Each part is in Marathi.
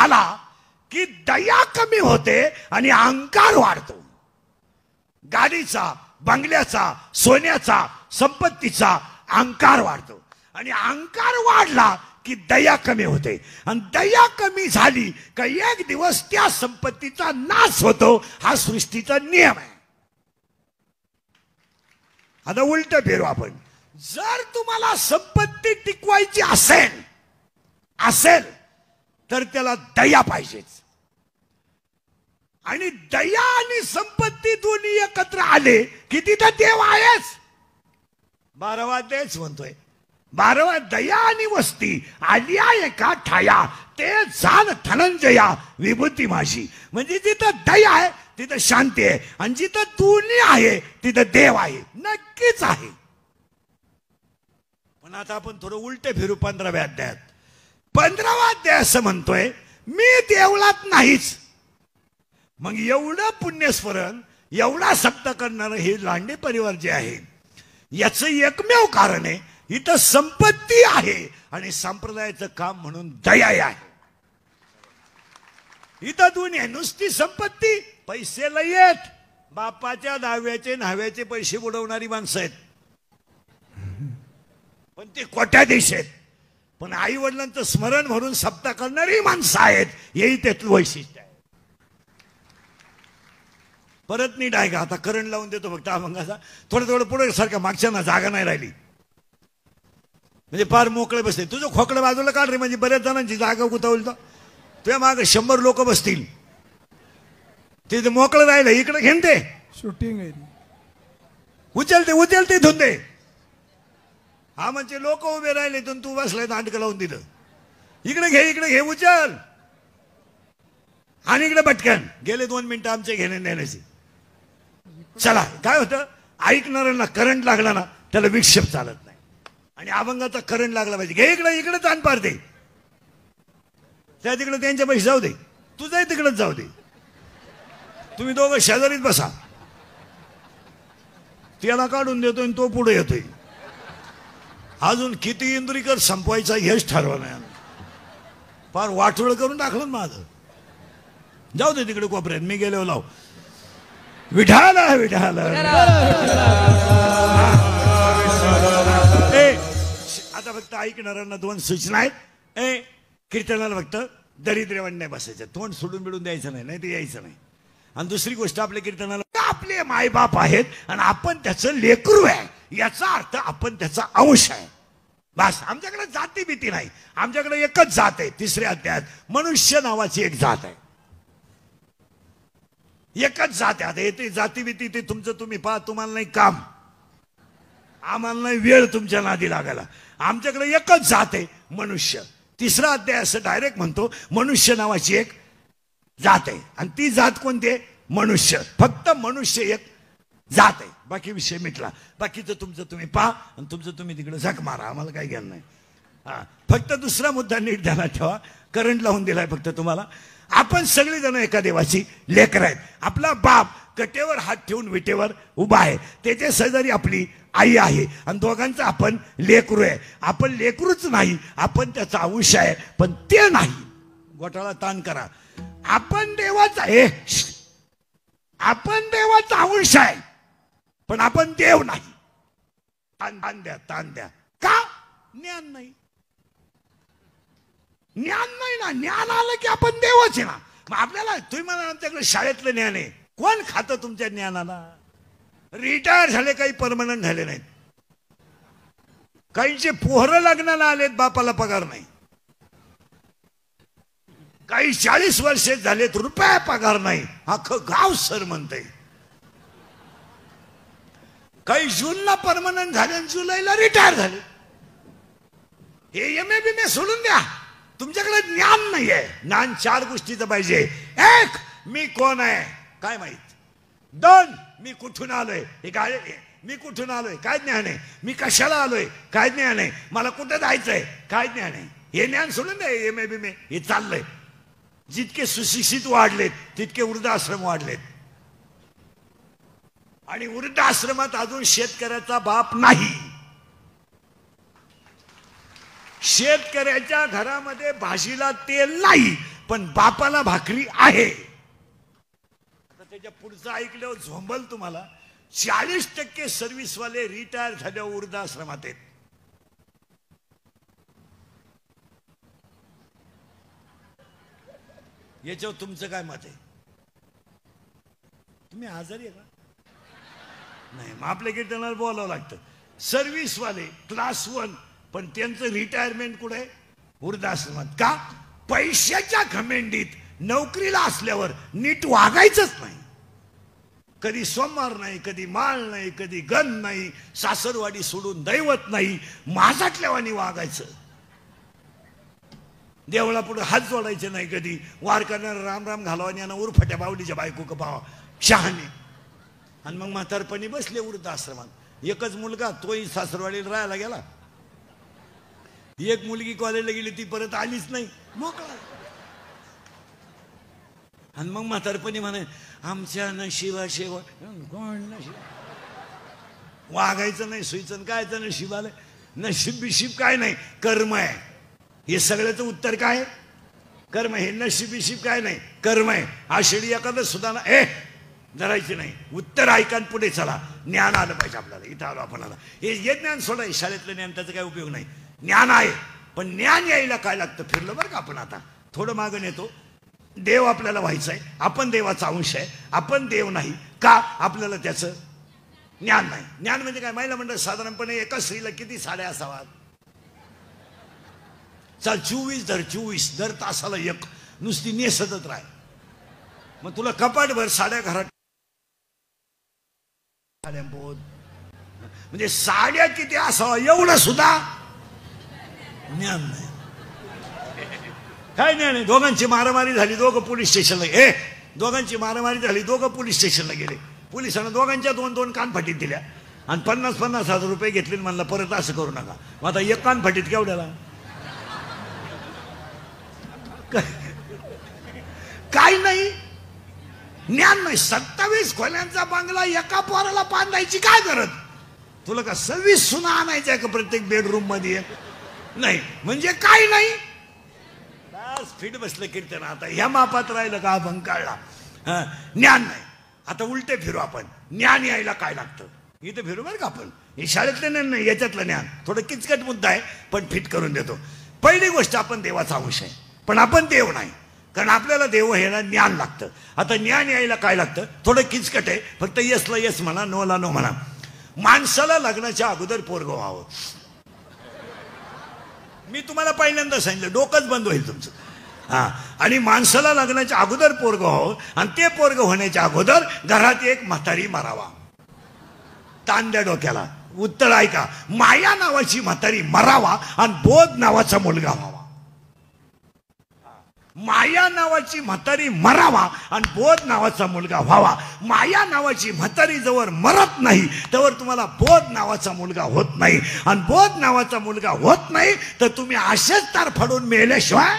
झाला की दया कमी होते आणि अहंकार वाढतो. गाडीचा, बंगल्याचा, सोन्याचा, संपत्तीचा अहंकार वाढतो आणि अहंकार वाढला की दया कमी होते आणि दया कमी झाली का एक दिवस त्या संपत्तीचा नाश होतो. हा सृष्टीचा नियम आहे. आता उलट फिरू आपण. जर तुम्हाला संपत्ती टिकवायची असेल तर त्याला दया पाहिजेच. आणि दया आणि संपत्ती दोन्ही एकत्र आले की तिथं देव आहेच. 12वा अध्यायच म्हणतोय, 12वा दया आणि वस्ती आलिया एका ठाया ते झाल धनंजया विभूती माझी. म्हणजे जिथं दया आहे तिथं शांती आहे आणि जिथं दोन्ही आहे तिथं देव आहे. नक्कीच आहे. पण आता आपण थोडं उलटे फिरू 15व्या अध्यायात. 15वा अध्याय असं म्हणतोय मी देवळात नाहीच. मग एवढं पुण्यस्मरण, एवढा सप्त करणारं हे लांडे परिवार जे आहे याचं एकमेव कारण आहे इथं संपत्ती आहे आणि संप्रदायाचं काम म्हणून दया आहे. इथं दोन्ही आहे. नुसती संपत्ती, पैसे लय आहेत. बापाच्या दहाव्याचे न्हाव्याचे पैसे बुडवणारी माणसं आहेत, पण ते कोट्याधीश आहेत. पण आई वडिलांचं स्मरण म्हणून सप्ताह करणारी माणसं आहेत. हेही त्यातलं वैशिष्ट्य आहे. परत नीट आहे का? आता करंट लावून देतो फक्त अभंगाचा. थोडं पुढे सारखं मागच्या ना जागा नाही राहिली म्हणजे फार मोकळे बसते. तुझं खोकडं बाजूला काढ रे, म्हणजे बऱ्याच जणांची जागा गुतावली तर तुझ्या मागे 100 लोक बसतील. तिथे मोकळं राहिलं इकडे घेऊन दे. शूटिंग आहे, उचलते धुंदे. हा म्हणजे लोक उभे राहिले तर तू बसलाय नाटकं लावून दिलं. इकडे घे उचल. आणि इकडे पटकन गेले 2 मिनिटं आमचे घेणे देण्याचे. चला, काय होतं ऐकणाऱ्यांना करंट लागला ना त्याला विक्षेप चालत नाही. आणि अभंगाचा करंट लागला पाहिजे. घे इकडे ताण पार दे. त्या तिकडे त्यांच्या पैसे जाऊ दे, तुझंही तिकडेच जाऊ दे. तुम्ही दोघं शेजारीच बसा. त्याला काढून देतोय आणि तो पुढे येतोय. अजून किती इंद्रिकर संपवायचा हेच ठरवलं नाही. फार वाटोळ करून टाकलं माझं. जाऊ दे तिकडे कोपऱ्यात, मी गेलो लाव. विठाला आता फक्त ऐकणाऱ्यांना 2 सूचना आहेत. कीर्तनाला फक्त दरिद्र्यवान नाही बसायचं, तोंड सोडून बिडून द्यायचं नाही, ते यायचं नाही. आणि दुसरी गोष्ट, आपल्या कीर्तनाला आपले मायबाप आहेत आणि आपण त्याचं लेकरू आहे याचा अर्थ आपण त्याचा अंश आहे. बस. आमच्याकडे जाती भीती नाही. आमच्याकडे एकच जात आहे. 3ऱ्या अध्यायात मनुष्य नावाची एक जात आहे. एकच जात आहे. येते जाती भीती ते तुमचं तुम्ही पहा. तुम्हाला नाही काम, आम्हाला नाही वेळ तुमच्या नादी लागायला. आमच्याकडे एकच जात आहे, मनुष्य. 3रा अध्याय असं डायरेक्ट म्हणतो मनुष्य नावाची एक जात आहे. आणि ती जात कोणती आहे? मनुष्य. फक्त मनुष्य एक जात आहे. बाकी विषय मिटला. बाकीचं तुमचं तुम्ही पहा आणि तुमचं तुम्ही तिकडे झक मारा, आम्हाला काही ज्ञान नाही. फक्त दुसरा मुद्दा नीट ध्यानात ठेवा. करंट लावून दिलाय फक्त तुम्हाला. आपण सगळेजण एका देवाची लेकर आहेत. आपला बाप कटेवर हात ठेवून विटेवर उभा आहे. त्याच्या शेजारी आपली आई आहे आणि दोघांचं आपण लेकरू आहे. आपण लेकरूच नाही, आपण त्याचा अंश आहे, पण ते नाही. गोठाळा ताण करा. आपण देवाचा अंश आहे, पण आपण देव नाही. ताण द्या. का? ज्ञान नाही. ना ज्ञान आलं की आपण देवच आहे ना. मग आपल्याला तुम्ही म्हणा आमच्याकडे शाळेतलं ज्ञान आहे. कोण खातं तुमच्या ज्ञानाला? रिटायर झाले, काही परमनंट झाले नाहीत. काहींचे पोहरं लग्नाला आलेत, बापाला पगार नाही. काही 40 वर्षे झालेत, रुपया पगार नाही. अख्खं गाव सर म्हणतंय. काही जूनला परमनंट झाले, जुलैला रिटायर झाले. हे MA BA सोडून द्या. तुमच्याकडे ज्ञान नाहीये. ज्ञान 4 गोष्टीचं पाहिजे. 1, मी कोण आहे काय माहित. 2, मी कुठून आलोय हे काय, मी कुठून आलोय काय ज्ञान आहे. मी कशाला आलोय काय ज्ञान आहे. मला कुठं जायचंय काय ज्ञान आहे. हे ज्ञान सोडून द्या. MA BA हे चाललंय. जितके सुशिक्षित वाढलेत तितके वृद्धाश्रम वाढलेत. आणि वृद्धाश्रमात अजून शेतकऱ्याचा बाप नाही. शेतकऱ्याच्या घरामध्ये भाजीला तेल नाही, पण बापाला भाकरी आहे. आता त्याच्या पुढचं ऐकल्यावर झोंबल तुम्हाला. 40% सर्व्हिसवाले रिटायर झाल्यावर वृद्धाश्रमात आहेत. याच्यावर तुमचं काय मत आहे? तुम्ही आजारी आहे का? नाही, मग आपल्या कीर्तनाला बोलावं लागतं. सर्व्हिसवाले क्लास 1 पण त्यांचं रिटायरमेंट कुठे? वृद्धाश्रमात. का? पैशाच्या घमेंडीत नोकरीला असल्यावर नीट वागायचंच नाही. कधी सोमवार नाही, कधी माळ नाही, कधी गण नाही, सासरवाडी सोडून दैवत नाही, माझातल्यावानी वागायचं. देवळा पुढे हात जोडायचे नाही कधी. वार करणारा राम राम घालवानी आणि उरफट्या बावडीच्या बायको का भावा शहाणे. आणि मग म्हातारपणी बसले वृद्धाश्रमात. एकच मुलगा, तोही सासरवाडीला राहायला गेला. एक मुलगी कॉलेजला गेली, ती परत आलीच नाही, मोकळा. आणि मग म्हातारपणी म्हणे आमच्या नशिबाशिवाय कोण नशीब. वागायचं नाही, सुईचं कायचं नशीब आलं. नशीब बिशीब काय नाही, कर्म आहे. हे सगळ्याचं उत्तर काय? कर्म. हे नशीब बिशीब काय नाही, कर्म आहे. आषाढी एखादं सुद्धा ना धरायची नाही. उत्तर ऐका पुढे चला. ज्ञान आलं पाहिजे आपल्याला. इथं आलो आपण. हे ज्ञान सोडाय, शाळेतलं ज्ञान त्याचा काय उपयोग नाही. ज्ञान आहे, पण ज्ञान यायला काय लागतं? फिरलं बरं का आपण. आता थोडं मागं येतो. देव आपल्याला व्हायचं आहे. आपण देवाचा अंश आहे. आपण देव नाही का? आपल्याला त्याचं ज्ञान नाही. ज्ञान म्हणजे काय? महिला मंडळ साधारणपणे एका स्त्रीला किती साड्या असाव्यात? चाल 24 धर, 24 दर तासाला एक. नुसती नेसतच राह. मग तुला कपाटभर साड्या घरात. म्हणजे साड्या किती असावा एवढं सुद्धा ज्ञान नाही. काय ज्ञान आहे? दोघांची मारामारी झाली, दोघं पोलीस स्टेशनला. दोघांची मारामारी झाली, दोघं पोलीस स्टेशनला गेले. पोलिसांना दोघांच्या 2-2 कानफाटीत दिल्या आणि 50,000 रुपये घेतले. म्हणला परत असं करू नका. मग आता एक कानफाटीत केवढ्याला? काय नाही, ज्ञान नाही. 27 खोल्यांचा बंगला एका पोराला बांधायची काय गरज? तुला का 26 सुना आणायच्या का प्रत्येक बेडरूम मध्ये? नाही म्हणजे काय नाही. बस फिट बसलं कीर्तन. आता ह्या मापात राहिलं का अभंग काढला. ज्ञान नाही. आता उलटे फिरू आपण. ज्ञान यायला काय लागतं? इथं फिरू बरं का आपण. हे शाळेतलं ज्ञान नाही, याच्यातलं ज्ञान. थोडं किचकट मुद्दा आहे पण फिट करून देतो. पहिली गोष्ट, आपण देवाचा अंश आहे पण आपण देव नाही. कारण आपल्याला देव ह्याला ज्ञान लागतं. आता ज्ञान यायला काय लागतं? थोडं किचकट आहे. फक्त येसला येस म्हणा, नोला नो म्हणा. माणसाला लग्नाच्या अगोदर पोरगं व्हावं. मी तुम्हाला पहिल्यांदा सांगितलं, डोकंच बंद होईल तुमचं. आणि माणसाला लग्नाच्या अगोदर पोरगं व्हावं. आणि ते पोरगं होण्याच्या अगोदर घरात एक म्हातारी मरावा. ताण द्या डोक्याला. उत्तर ऐका. माया नावाची म्हातारी मरावा आणि बोध नावाचा मुलगा व्हावा. माया नावाची म्हातारी मरावा आणि बोध नावाचा मुलगा व्हावा. माया नावाची म्हातारी जवळ मरत नाही त्यावर तुम्हाला बोध नावाचा मुलगा होत नाही. आणि बोध नावाचा मुलगा होत नाही तर तुम्ही असेच तार फाडून मेल्याशिवाय.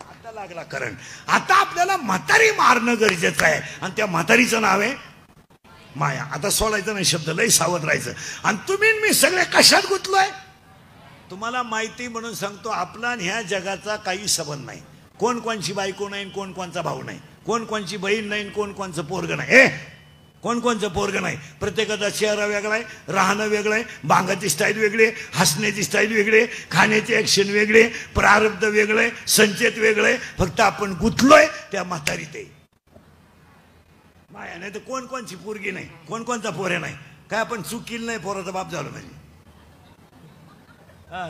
आता लागला करंट. आता आपल्याला म्हातारी मारणं गरजेचं आहे. आणि त्या म्हातारीचं नाव आहे माया. आता सोडायचं नाही शब्द, लय सावध राहायचं. आणि तुम्ही मी सगळे कशात गुंतलोय? तुम्हाला माहिती म्हणून सांगतो, आपला ह्या जगाचा काही संबंध नाही. कोण कोणची बायको नाही, कोण कोणचा भाऊ नाही, कोण कोणची बहीण नाही, कोण कोणचं पोरगं नाही. कोण कोणचं पोरगं नाही. प्रत्येकाचा चेहरा वेगळा आहे, राहणं वेगळं आहे, बांगाची स्टाईल वेगळी आहे, हसण्याची स्टाईल वेगळी आहे, खाण्याचे ऍक्शन वेगळे, प्रारब्ध वेगळं आहे, संचेत वेगळं आहे. फक्त आपण गुंतलोय त्या म्हातारीत आहे माया. नाही तर कोण कोणची पोरगी नाही, कोण कोणचा पोरे नाही. काय आपण चूक केली नाही, पोराचा बाप झालो म्हणजे.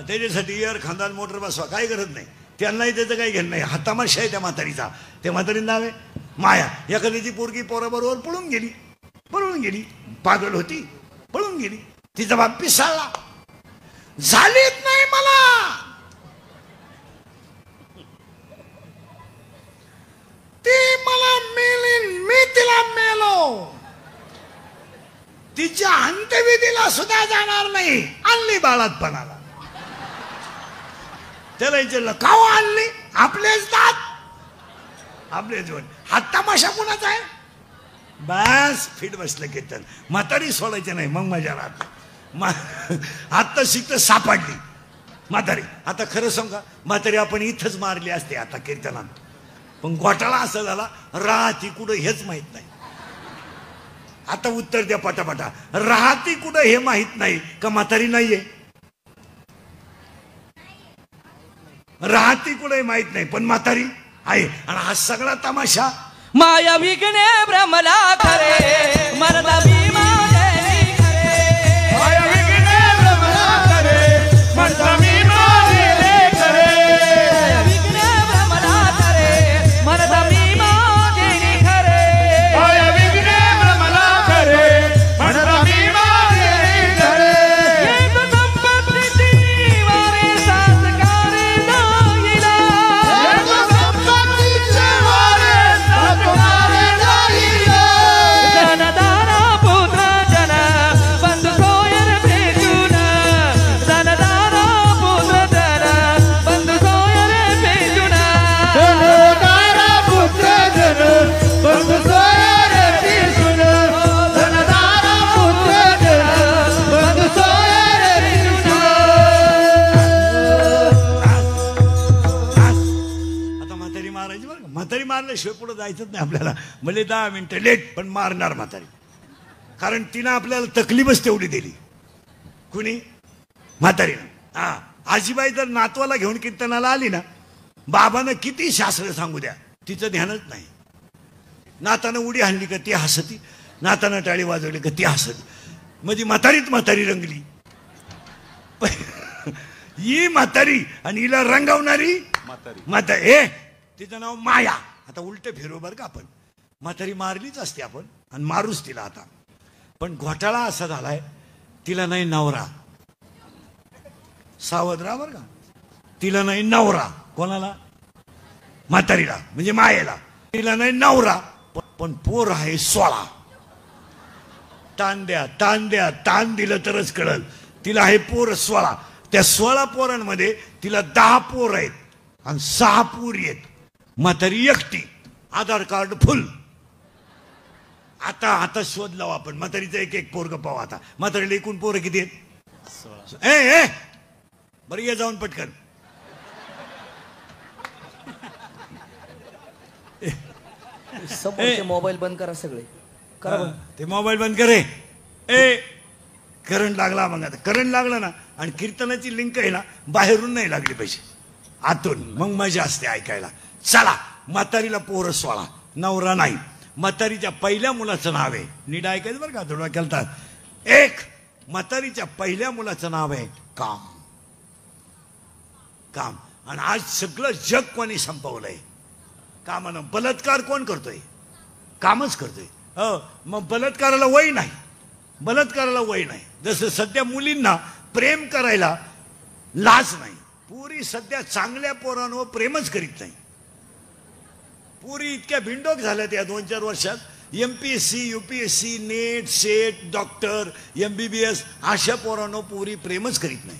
त्याच्यासाठी एअर खानदान मोटर बसवा काही गरज नाही. त्यांनाही त्याचं काही घेणं नाही. हा तमाशा आहे त्या म्हातारीचा. त्या म्हातारीचं नाव आहे माया. एखाद्याची पोरगी पोराबरोबर पळून गेली, पळून गेली. पागल होती, पळून गेली. तिचा बाप पिसाळला. झालीच नाही मला. ती मला मेलीन, मी तिला मेलो. तिच्या अंत्यविधीला सुद्धा जाणार नाही. आणली बाळातपणाला. त्याला विचारलं का आणली? आपलेच दात, आपले जीवन. हा तमाशा कुणाचा आहे? बस फिट बसलं कीर्तन. म्हातारी सोडायचे नाही, मग मजा राहत. आता शिकत सापडली. म्हातारी. आता खरं सांगा, म्हातारी आपण इथंच मारली असते आता कीर्तनात, पण घोटाळा असा झाला राहती कुठं हेच माहित नाही. आता उत्तर द्या पटापटा, राहती कुठं हे माहित नाही का म्हातारी नाहीये? राहती कुठे माहित नाही पण म्हातारी आहे. आणि हा सगळा तमाशा माया विघ्ने भ्रमला खरे मरदा भीमा देवी खरे. माया विघ्ने भ्रमला खरे मरदा भीमा देवी खरे. माया विघ्ने भ्रमला खरे मरदा भीमा देवी खरे. माया विघ्ने भ्रमला खरे मरदा भीमा देवी खरे. एक संपत्तीची वारे सासकारे जाईला. एक संपत्तीचे वारे सासकारे जाईला. धनदारा पुत्र जन बंधू सोयर भेटून. धनदारा पुत्र जन बंधू सोयर भेटून. धनदारा पुत्र जन बंधू सोयर भेटून. धनदारा पुत्र जन बंधू सोयर भेटून. आता म्हातारी मारायची बरं का. म्हातारी मारल्याशिवाय पुढे जायचंच नाही आपल्याला. म्हणजे 10 मिनिटं लेट पण मारणार म्हातारी. कारण तिनं आपल्याला तकलीफच तेवढी दिली. कुणी? म्हातारीनं. हा, आजीबाई जर नातवाला घेऊन कीर्तनाला आली ना, बाबानं किती शास्त्र सांगू द्या तिचं ध्यानच नाही. नातानं उडी हाणली का ती हसती, नातानं टाळी वाजवली का ती हसती. म्हणजे म्हातारीत म्हातारी रंगली. ही म्हातारी आणि हिला रंगवणारी म्हातारी. हे तिचं नाव माया. आता उलट फिरू बरं का आपण. म्हातारी मारलीच असते आपण आणि मारूच तिला आता. पण घोटाळा असा झालाय, तिला नाही नवरा. सावध राहा बरं का. तिला नाही नवरा. कोणाला? म्हातारीला म्हणजे मायेला. तिला नाही नवरा पण पोर आहे 16. ताण द्या ताण द्या, ताण दिलं तरच कळल. तिला आहे पोर 16. त्या 16 पोरांमध्ये तिला 10 पोर आहेत आणि 6 पोरी आहेत. म्हातारी एकटी. आधार कार्ड फुल. आता आता शोध लावू आपण म्हातारीचं एक एक पोरग पाहू. आता म्हातारीला एकूण पोरं किती आहेत? ए बरं ये जाऊन पटकन. समोरचे मोबाईल बंद करा सगळे. करा बंद. ते मोबाईल बंद करे. ए करंट लागला. मग आता करंट लागला ना आणि कीर्तनाची लिंक आहे ना बाहेरून नाही लागली पाहिजे, आतून. मग मजा असते ऐकायला. चला, म्हातारीला पोरं 16, नवरा नाही. म्हातारीच्या पहिल्या मुलाचं नाव आहे, नीट ऐकायचं बरं का, थोडा केलतात. एक म्हातारीच्या पहिल्या मुलाचं नाव आहे काम. काम. आणि आज सगळं जग कोणी संपवलंय? कामानं. बलात्कार कोण करतोय? कामच करतोय. मग बलात्काराला वय नाही. बलात्काराला वय नाही. जसं सध्या मुलींना प्रेम करायला लाज नाही. पुरी सध्या चांगल्या पोरांवर प्रेमच करीत नाही. पुरी इतक्या भिंडोक झाल्या त्या 2-4 वर्षात. MPSC, UPSC, net, set, doctor, MBBS अशा पोरांवर पुरी प्रेमच करीत नाही.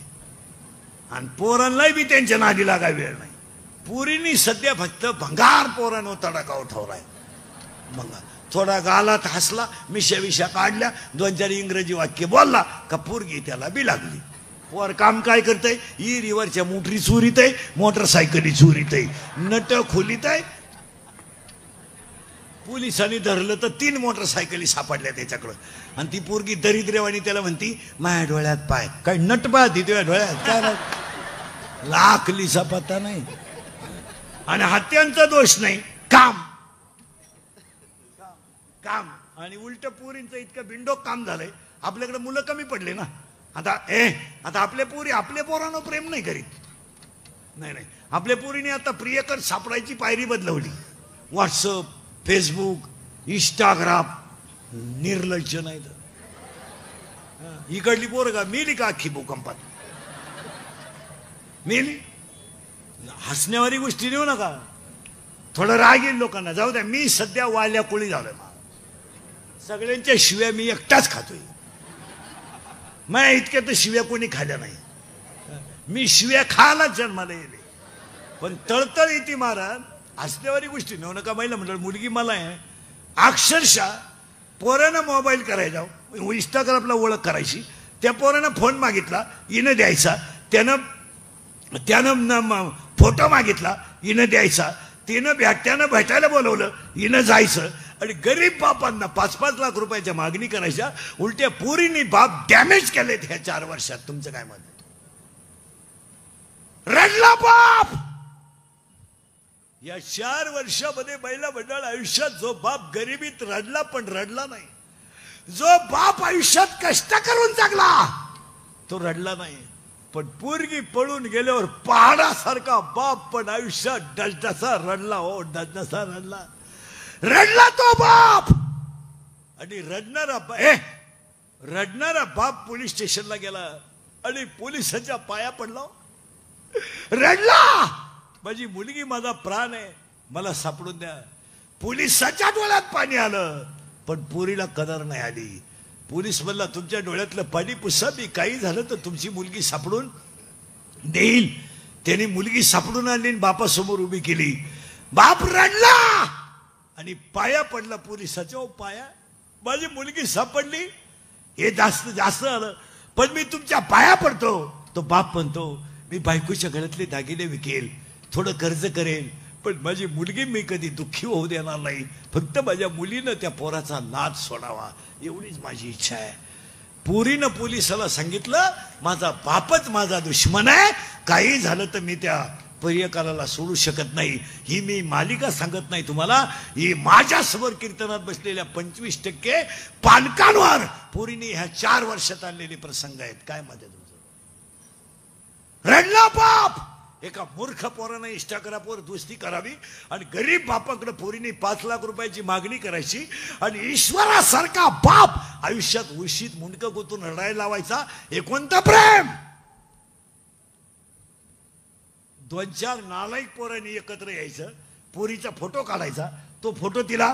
आणि पोरांनाही बी त्यांच्या नादी लागाय वेळ नाही. पुरीनी सध्या फक्त भंगार पोरांवर तडाखा उठवलाय. भंगार. थोडा गालात हसला, मिशा काढल्या, 2-4 इंग्रजी वाक्य बोलला का पोरगी त्याला बी लागली. पोर काम काय करतय? ई रिव्हरच्या मोटरी चोरीत आहे, मोटरसायकली चोरीत आहे, नट खोलीत आहे. पोलिसांनी धरलं तर 3 मोटरसायकली सापडल्या त्याच्याकडं. आणि ती पोरगी दरिद्रेवाणी त्याला म्हणती माझ्या डोळ्यात पाय. काय नट पाहती तुझ्या डोळ्यात? काय लाख लिसा पत्ता नाही. आणि हत्यांचा दोष नाही. काम काम. आणि उलट पोरींचं इतकं बिंडोक काम झालंय. आपल्याकडे मुलं कमी पडले ना आता. आता आपल्या पोरी आपल्या पोरांना प्रेम नाही करीत. नाही. आपल्या पोरीने आता प्रियकर सापडायची पायरी बदलवली. WhatsApp, Facebook, Instagram. निर्लज्ज नाही तर. इकडली पोरं का मेली का अख्खी भूकंपात? मेली. हसण्यावारी गोष्टी नेऊ नका. थोडं राग येईल लोकांना. जाऊ द्या. मी सध्या वाल्या कोळी झालोय. सगळ्यांच्या शिव्या मी एकटाच खातोय. माझ्या इतक्या तर शिव्या कोणी खाल्या नाही. मी शिव्या खायला जन्माला येले. पण तळतळ येते महाराज. हसण्यावारी गोष्टी नेऊ नका. महिला म्हटलं मुलगी मला आहे अक्षरशः पोरानं मोबाईल करायचा, इंस्टाग्रामला ओळख करायची. त्या पोरानं फोन मागितला, हिनं द्यायचा. त्यानं त्यानं फोटो मागितला, हिनं द्यायचा, त्यानं भेटायला बोलवलं, हिनं जायचं आणि गरीब बापांना 5-5 लाख रुपयाच्या मागणी करायच्या. उलट्या पोरींनी बाप डॅमेज केलेत ह्या 4 वर्षात. तुमचं काय मत? रडला बाप. या 4 वर्षामध्ये महिला मंडळ आयुष्यात जो बाप गरिबीत रडला पण रडला नाही, जो बाप आयुष्यात कष्ट करून जगला तो रडला नाही, पण पोरगी पळून गेल्यावर पहाडासारखा बाप पण आयुष्यात डसडसा रडला. हो, डसडसा रडला. रडला तो बाप. आणि रडणारा बाप पोलीस स्टेशनला गेला आणि पोलिसांच्या पाया पडला. रडला, माझी मुलगी माझा प्राण आहे, मला सापडून द्या. पोलिसाच्या डोळ्यात पाणी आलं पण पोरीला कदर नाही आली. पोलीस म्हणला, तुमच्या डोळ्यातलं पाणी पुसा, मी काही झालं तर तुमची मुलगी सापडून देईल. त्यांनी मुलगी सापडून आणली, बापासमोर उभी केली. बाप रडला आणि पाया पडला पोलिसाच्या. पाया, माझी मुलगी सापडली, हे जास्त आलं, पण मी तुमच्या पाया पडतो. तो बाप म्हणतो, मी बायकोच्या गळ्यातले दागिने विकेल, थोडं कर्ज करेल, पण माझी मुलगी मी कधी दुःखी होऊ देणार नाही. फक्त माझ्या मुलीनं त्या पोराचा नाद सोडावा, एवढीच माझी इच्छा आहे. पोरीनं पोलिसाला सांगितलं, माझा बापच माझा दुश्मन आहे, काही झालं तर मी त्या प्रियकराला सोडू शकत नाही. ही मी मालिका सांगत नाही तुम्हाला, ही माझ्यासमोर कीर्तनात बसलेल्या 25% पालकांवर पोरीने ह्या 4 वर्षात आणलेले प्रसंग आहेत. काय मध्ये तुमचं? रडला बाप. एका मूर्ख पोरानं इंस्टाग्रामवर दोस्ती करावी आणि गरीब बापाकडे पोरीने 5 लाख रुपयाची मागणी करायची आणि ईश्वरासारखा बाप आयुष्यात उशीत मुंडकं गोतून रडायला लावायचा. हे कोणतं प्रेम? 2-4 नालायक पोरांनी एकत्र यायचं, पोरीचा फोटो काढायचा, तो फोटो तिला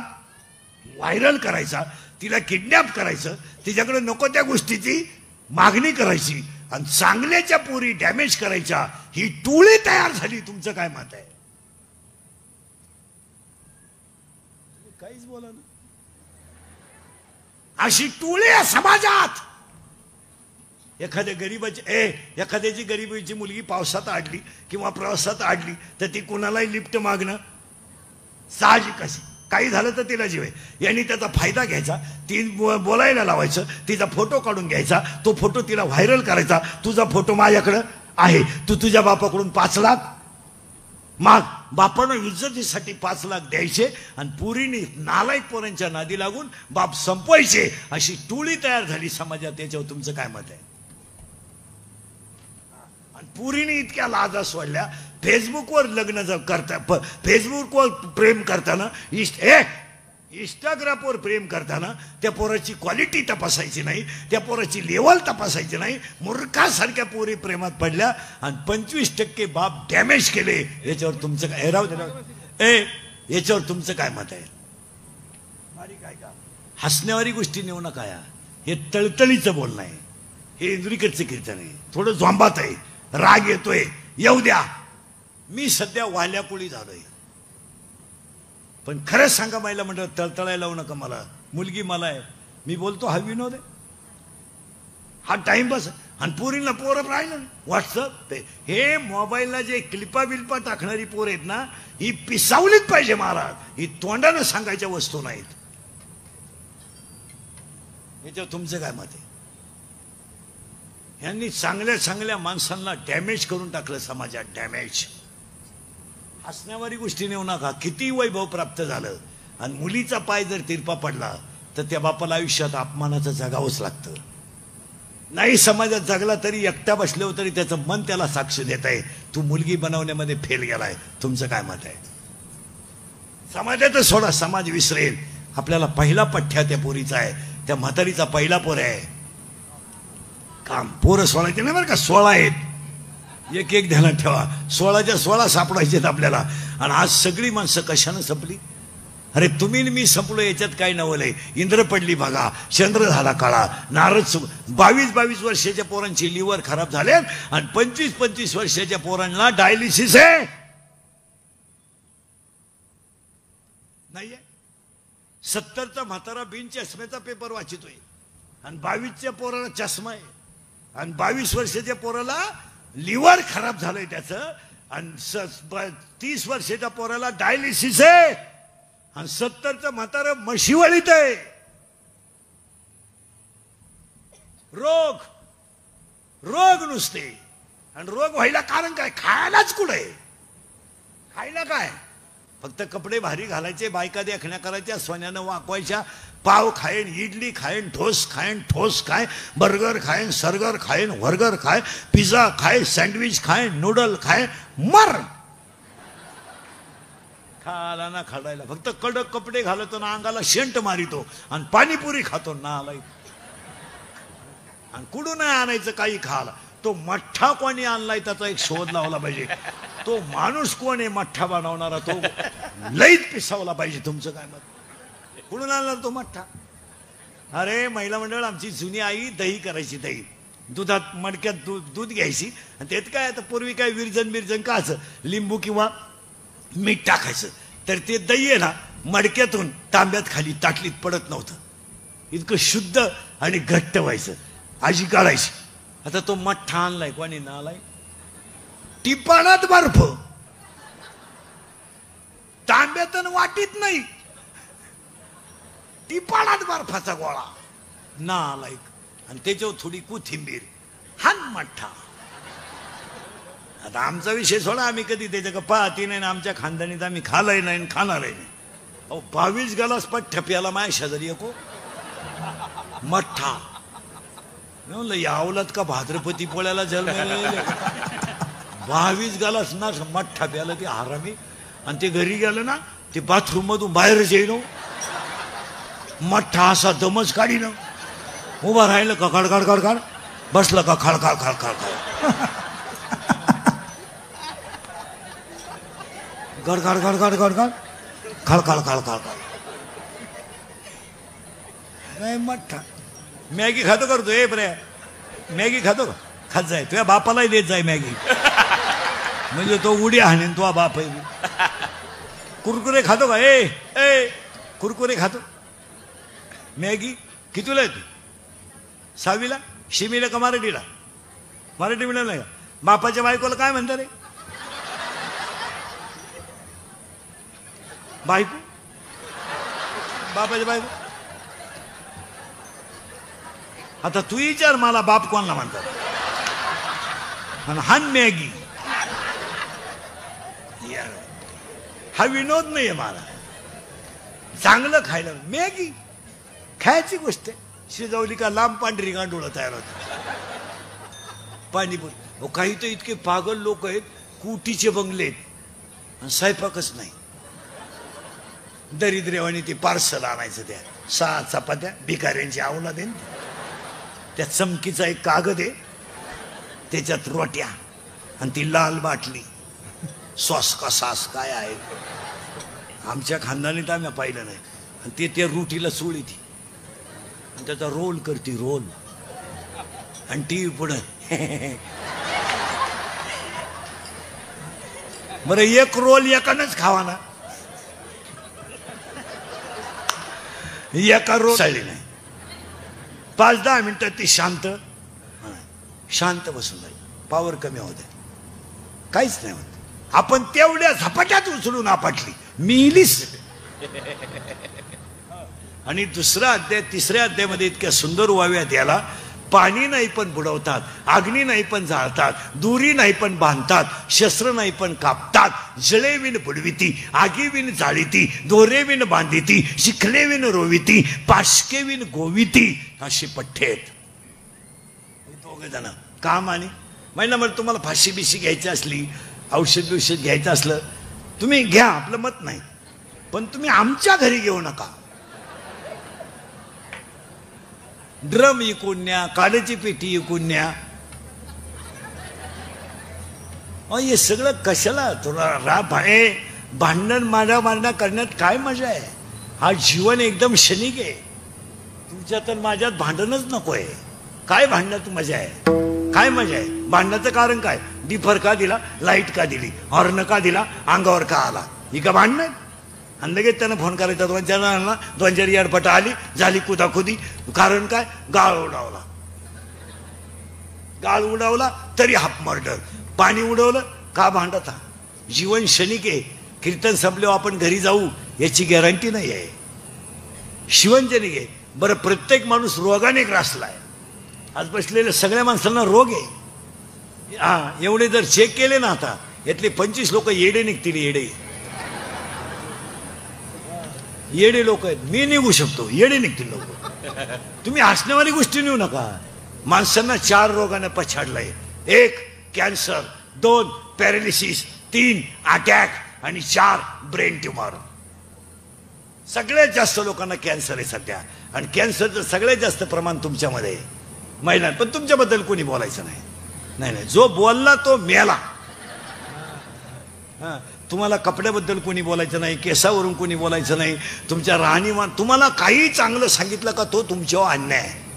व्हायरल करायचा, तिला किडनॅप करायचं, तिच्याकडे नको त्या गोष्टीची मागणी करायची आणि चांगल्याच्या पोरी डॅमेज करायच्या. ही टोळी तयार झाली. तुमचं काय मत आहे? काहीच बोला ना. अशी टोळी आहे समाजात. एखाद्याची गरीबाची मुलगी पावसात अडली किंवा प्रवासात अडली तर ती कुणालाही लिफ्ट मागणं साहजिक असे. काही झालं तर तिला जीव आहे. यांनी त्याचा फायदा घ्यायचा, ती बोलायला लावायचं, तिचा फोटो काढून घ्यायचा, तो फोटो तिला व्हायरल करायचा. तुझा फोटो माझ्याकडं आहे, तू तुझ्या बापाकडून 5 लाख माग. बापानं इज्जतीसाठी 5 लाख द्यायचे आणि पुरीने नालायक पोरांच्या नादी लागून बाप संपवायचे. अशी टोळी तयार झाली समाजात. याच्यावर तुमचं काय मत आहे? पुरीने इतक्या लाजा सोडल्या. फेसबुकवर लग्न करता, फेसबुकवर प्रेम करताना, इंस्टाग्रामवर प्रेम करताना त्या पोराची क्वालिटी तपासायची नाही, त्या पोराची लेवल तपासायची नाही. मूर्खासारख्या पोरी प्रेमात पडल्या आणि 25% बाप डॅमेज केले. याच्यावर तुमचं काय? याच्यावर तुमचं काय मत आहे? हसण्यावारी गोष्टी नेऊ नका. हे तळतळीचं बोलणं आहे, हे इंद्रिकडचं कीर्तन आहे, थोडं झोंबात आहे, राग येतोय, येऊ द्या. मी सध्या वाल्याकुळी झालोय, पण खरंच सांगा महिला मंडळ तळतळायला लावू नका. मला मुलगी मला आहे, मी बोलतो हा विनोद आहे, हा टाइमपास. आणि पोरींना पोरं राहिलं व्हॉट्सअप, हे मोबाईलला जे क्लिपा बिल्पा टाकणारी पोर आहेत ना, ही पिसावलीच पाहिजे महाराज. ही तोंडानं सांगायच्या वस्तू नाहीत. याच्यावर तुमचं काय मत आहे? यांनी चांगल्या माणसांना डॅमेज करून टाकलं समाजात. डॅमेज. हसण्यावारी गोष्टी नेऊ नका. किती वैभव प्राप्त झालं आणि मुलीचा पाय जर तिरपा पडला तर त्या बापाला आयुष्यात अपमानाचं जगावंच लागतं. नाही समाजात जगला तरी एकटा बसल्यावर तरी त्याचं मन त्याला साक्ष देत आहे, तू मुलगी बनवण्यामध्ये फेल गेलाय. तुमचं काय मत आहे? समाजाचं सोडा, समाज विसरेल. आपल्याला पहिला पठ्ठ्या त्या पोरीचा आहे, त्या म्हातारीचा पहिला पोर आहे. काम पोरं सोडायचे नाही बरं का, 16 आहेत. एक ध्यानात ठेवा, 16च्या 16 सापडायचे आपल्याला. आणि आज सगळी माणसं कशानं संपली? अरे तुम्ही मी संपलो याच्यात काय नवलंय? इंद्र पडली बघा, चंद्र झाला काळा, नारद 22 वर्षाच्या पोरांची लिव्हर खराब झाले आणि 25 वर्षाच्या पोरांना डायलिसिस आहे नाहीये. 70चा म्हातारा बिन चष्म्याचा पेपर वाचितोय आणि 22च्या पोराला चष्मा आहे आणि 22 वर्षाच्या पोराला लिव्हर खराब झालंय त्याचं, आणि 30 वर्षाच्या पोराला डायलिसिस आहे, आणि 70चं म्हातारं म्हशीवळीत आहे. रोग रोग नुसते. आणि रोग व्हायला कारण काय? खायलाच कुठे, खायला काय? फक्त कपडे भारी घालायचे, बायका देखण्या करायच्या, सोन्यानं वाकवायच्या, पाव खायन, इडली खायन, ठोस खाय, बर्गर खायन, सर्गर खायन, व्हर्गर खाय, पिझ्झा खाय, सँडविच खाय, नूडल खाय, मर. खाला ना खाडायला. फक्त कडक कपडे घालतो ना, अंगाला शेंट मारितो, आणि पाणीपुरी खातो ना आलाय. आणि कुठून नाही आणायचं काही खायला. तो मठ्ठा कोणी आणलाय त्याचा एक शोध लावला पाहिजे. तो माणूस कोण आहे मठ्ठा बनवणारा, तो लईत पिसावला पाहिजे. तुमचं काय मत? कुठून आणला तो मठ्ठा? अरे महिला मंडळ आमची जुनी आई दही करायची. दही दुधात मडक्यात दूध घ्यायची, आणि त्यात काय आता पूर्वी काय विरजन काचं लिंबू किंवा मीठ टाकायचं, तर ते दही आहे ना मडक्यातून तांब्यात खाली ताटलीत पडत नव्हतं. इतकं शुद्ध आणि घट्ट व्हायचं. आजी काढायची. आता तो मठ्ठा आणलाय कोणी ना आलाय, टिपाणात बर्फ, तांब्यातून वाटीत नाही, टिपाणात बर्फाचा गोळा ना आलाय, आणि त्याच्यावर थोडी कोथिंबीर, हा मठ्ठा. आता आमचा विषय सोडा, आम्ही कधी त्याच्या पाहती नाही, आमच्या खानदानीत आम्ही खालाय नाही खाणारही नाही. अहो 22 गलास पठ्ठ्या प्याला माझ्या शेजारी एको मठ्ठा. म्हणलं यावलात का भाद्रपती पोळ्याला जन्म 22 गलास ना मठ्ठा प्याला ते हरामी. आणि ते घरी गेलं ना, ते बाथरूम मधून बाहेरच येईन, मठ्ठा असा दमच काढीन, उभा राहिलं का खडखड खडखड, बसलं का खडखड खडखड गडखड गडखड गडखड खडखड खडखड. नाही मठ्ठा. मॅगी खातो करतो ए बरे, मॅगी खातो का? खात जाय, तुझ्या बापालाही देत जाय मॅगी, म्हणजे तो उडी हाणेन तुझा बाप आहे. कुरकुरे खातो का? ए कुरकुरे खातो. मॅगी कितीला आहे तू? 6वीला? शिमीला का मराठीला? मराठी मिळालं नाही का? बापाच्या बायकोला काय म्हणतात रे? बायको? बापाच्या बायको? आता तू विचार मला, बाप कोणाला म्हणतात? आणि हान मॅगी. हा विनोद नाहीये मला. चांगलं खायला मॅगी खायची गोष्ट. शिजवली का लांब पांढरी गांडूळ तयार होत. पाणीपुरी. काही तर इतके पागल लोक आहेत, कुटीचे बंगले आहेत आणि स्वयंपाकच नाही. दरिद्रेवाणी ते पार्सल आणायचं, त्या 6 चपात्या भिकाऱ्यांची आवला देन, त्या चमकीचा एक कागद आहे, त्याच्यात रोट्या, आणि ती लाल बाटली, सॉस का सास काय आहे. आमच्या खानदानीत आम्ही पाहिलं नाही. आणि ते रोटीला चोळी ती, आणि त्याचा रोल करती, रोल, आणि टीव्ही पुढं. बरं एक रोल एकानंच खावा ना, एका रोल चालली नाही. 5-10 मिनिटं ती शांत बसून राहील. पावर कमी होते, काहीच नाही होत. आपण तेवढ्या झपाट्यात उचलून आपटली, मिलीस. आणि दुसरा अध्याय, तिसऱ्या अध्यायामध्ये इतक्या सुंदर वाव्यात याला पाणी नाही पण बुडवतात, अग्नी नाही पण जाळतात, दुरी नाही पण बांधतात, शस्त्र नाही पण कापतात, जळे विण बुडविती, आगी विण जाळीती, दोरे विण बांधिती, शिखले विण रोविती, पाशके विण गोविती. अशी पठ्ठे आहेत. दोघे जण काम. आणि महिना म्हणजे तुम्हाला फाशी बिशी घ्यायची असली, औषध बिषध घ्यायचं असलं, तुम्ही घ्या, आपलं मत नाही, पण तुम्ही आमच्या घरी घेऊ नका. ड्रम इकून न्या, काड्याची पेटी इकून न्या. हे सगळं कशाला? तुला राब आहे. भांडण मारण्या करण्यात काय मजा आहे? हा जीवन एकदम क्षणिक आहे. तुझ्यात माझ्यात भांडणच नको आहे. काय भांडण्यात मजा आहे? काय मजा आहे? भांडण्याचं कारण काय? डिफर का दिला, लाईट का दिली, हॉर्न का दिला, अंगावर का आला, ही का भांडण? आणि लगेच त्यानं फोन करायचा, 2-4 याडपटा आली, झाली कुदाकुदी. कारण काय? गाळ उडावला. गाळ उडवला तरी हाफ मर्डर, पाणी उडवलं का भांडता. जीवन क्षणिक आहे. कीर्तन संपल्यावर आपण घरी जाऊ याची गॅरंटी नाही आहे. शिवनजनिक आहे. बरं, प्रत्येक माणूस रोगाने ग्रासलाय. आज बसलेल्या सगळ्या माणसांना रोग आहे. हा, एवढे जर चेक केले ना आता यातले 25 लोक येडे निघतील. येडे लोक आहेत. मी निघू शकतो, येडे निघतील लोक. तुम्ही हसण्यावाली गोष्टी नेऊ नका. माणसांना 4 रोगाने पछाडलंय. 1 कॅन्सर, 2 पॅरालिसिस, 3 अटॅक आणि 4 ब्रेन ट्युमर. सगळ्यात जास्त लोकांना कॅन्सर आहे सध्या. आणि कॅन्सरचं सगळ्यात जास्त प्रमाण तुमच्यामध्ये आहे, महिलांत. पण तुमच्याबद्दल कोणी बोलायचं नाही. नाही नाही, जो बोलला तो मेला. तुम्हाला कपड्याबद्दल कोणी बोलायचं नाही, केसावरून कोणी बोलायचं नाही, तुमच्या राहणीमान. तुम्हाला काही चांगलं सांगितलं का तो तुमच्यावर अन्याय आहे.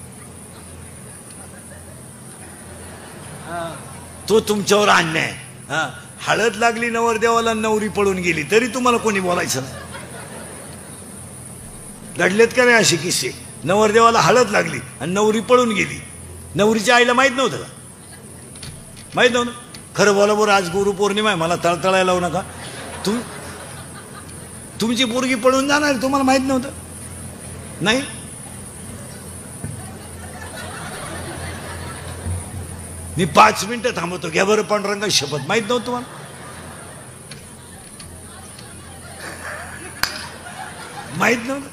तो तुमच्यावर अन्याय आहे. हळद लागली नवरदेवाला, नवरी पळून गेली तरी तुम्हाला कोणी बोलायचं नाही. घडलेत का नाही असे किस्से? नवरदेवाला हळद लागली आणि नवरी पळून गेली. नवरीच्या आईला माहित नव्हतं का? माहित नव्हतं. खरं बोला बरं, आज गुरुपौर्णिमा आहे, मला तळतळायला लावू नका. तुमची पोरगी पळून जाणार, तुम्हाला माहित नव्हतं? नाही. मी 5 मिनिटं थांबवतो, घ्या बरं पांडुरंगा शपथ. माहित नव्हतं तुम्हाला? माहित नव्हतं.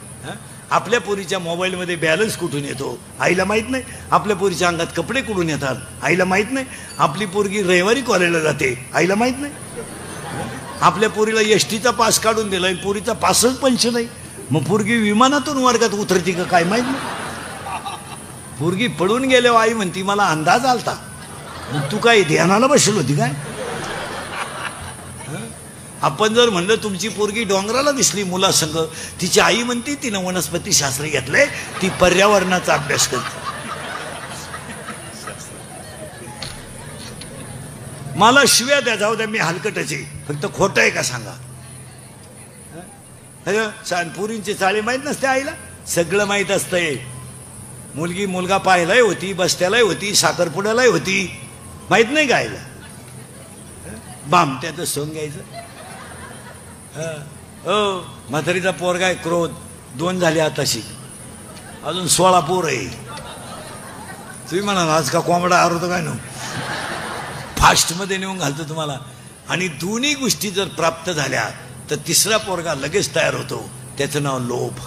आपल्या पोरीच्या मोबाईलमध्ये बॅलन्स कुठून येतो आईला माहित नाही. आपल्या पोरीच्या अंगात कपडे कुठून येतात आईला माहित नाही. आपली पोरगी रविवारी कॉलेजला जाते आईला माहित नाही. आपल्या पोरीला एसटीचा पास काढून दिलाय, पोरीचा पासच पंच नाही. मग पोरगी विमानातून वर्गात उतरती का काय माहित नाही. पोरगी पडून गेल्यावर आई म्हणती मला अंदाज आलता. मग तू काय ध्यानाला बसली होती काय? आपण जर म्हणलं तुमची पोरगी डोंगराला दिसली मुलासंग, तिची आई म्हणते तिनं वनस्पती शास्त्र घेतलंय, ती पर्यावरणाचा अभ्यास करते. मला शिव्या द्या, जाऊ द्या, मी हलकटच आहे. फक्त खोटं आहे का सांगा. पोरींचे चाळे माहीत नसते आईला? सगळं माहीत असतंय. मुलगी मुलगा पाहायलाही होती, बस्त्यालाही होती, साखरपुड्यालाही होती. माहित नाही का आईला? बाम त्यात सोंग घ्यायचं. म्हातारीचा पोरगा आहे क्रोध, 2 झाले आताशी, अजून 16 पोर आहे. तुम्ही म्हणाल आज का कोंबडा आरवतो काय? नो, फास्ट मध्ये नेऊन घालतो तुम्हाला. आणि दोन्ही गोष्टी जर प्राप्त झाल्या तर 3रा पोरगा लगेच तयार होतो. त्याचं नाव लोभ.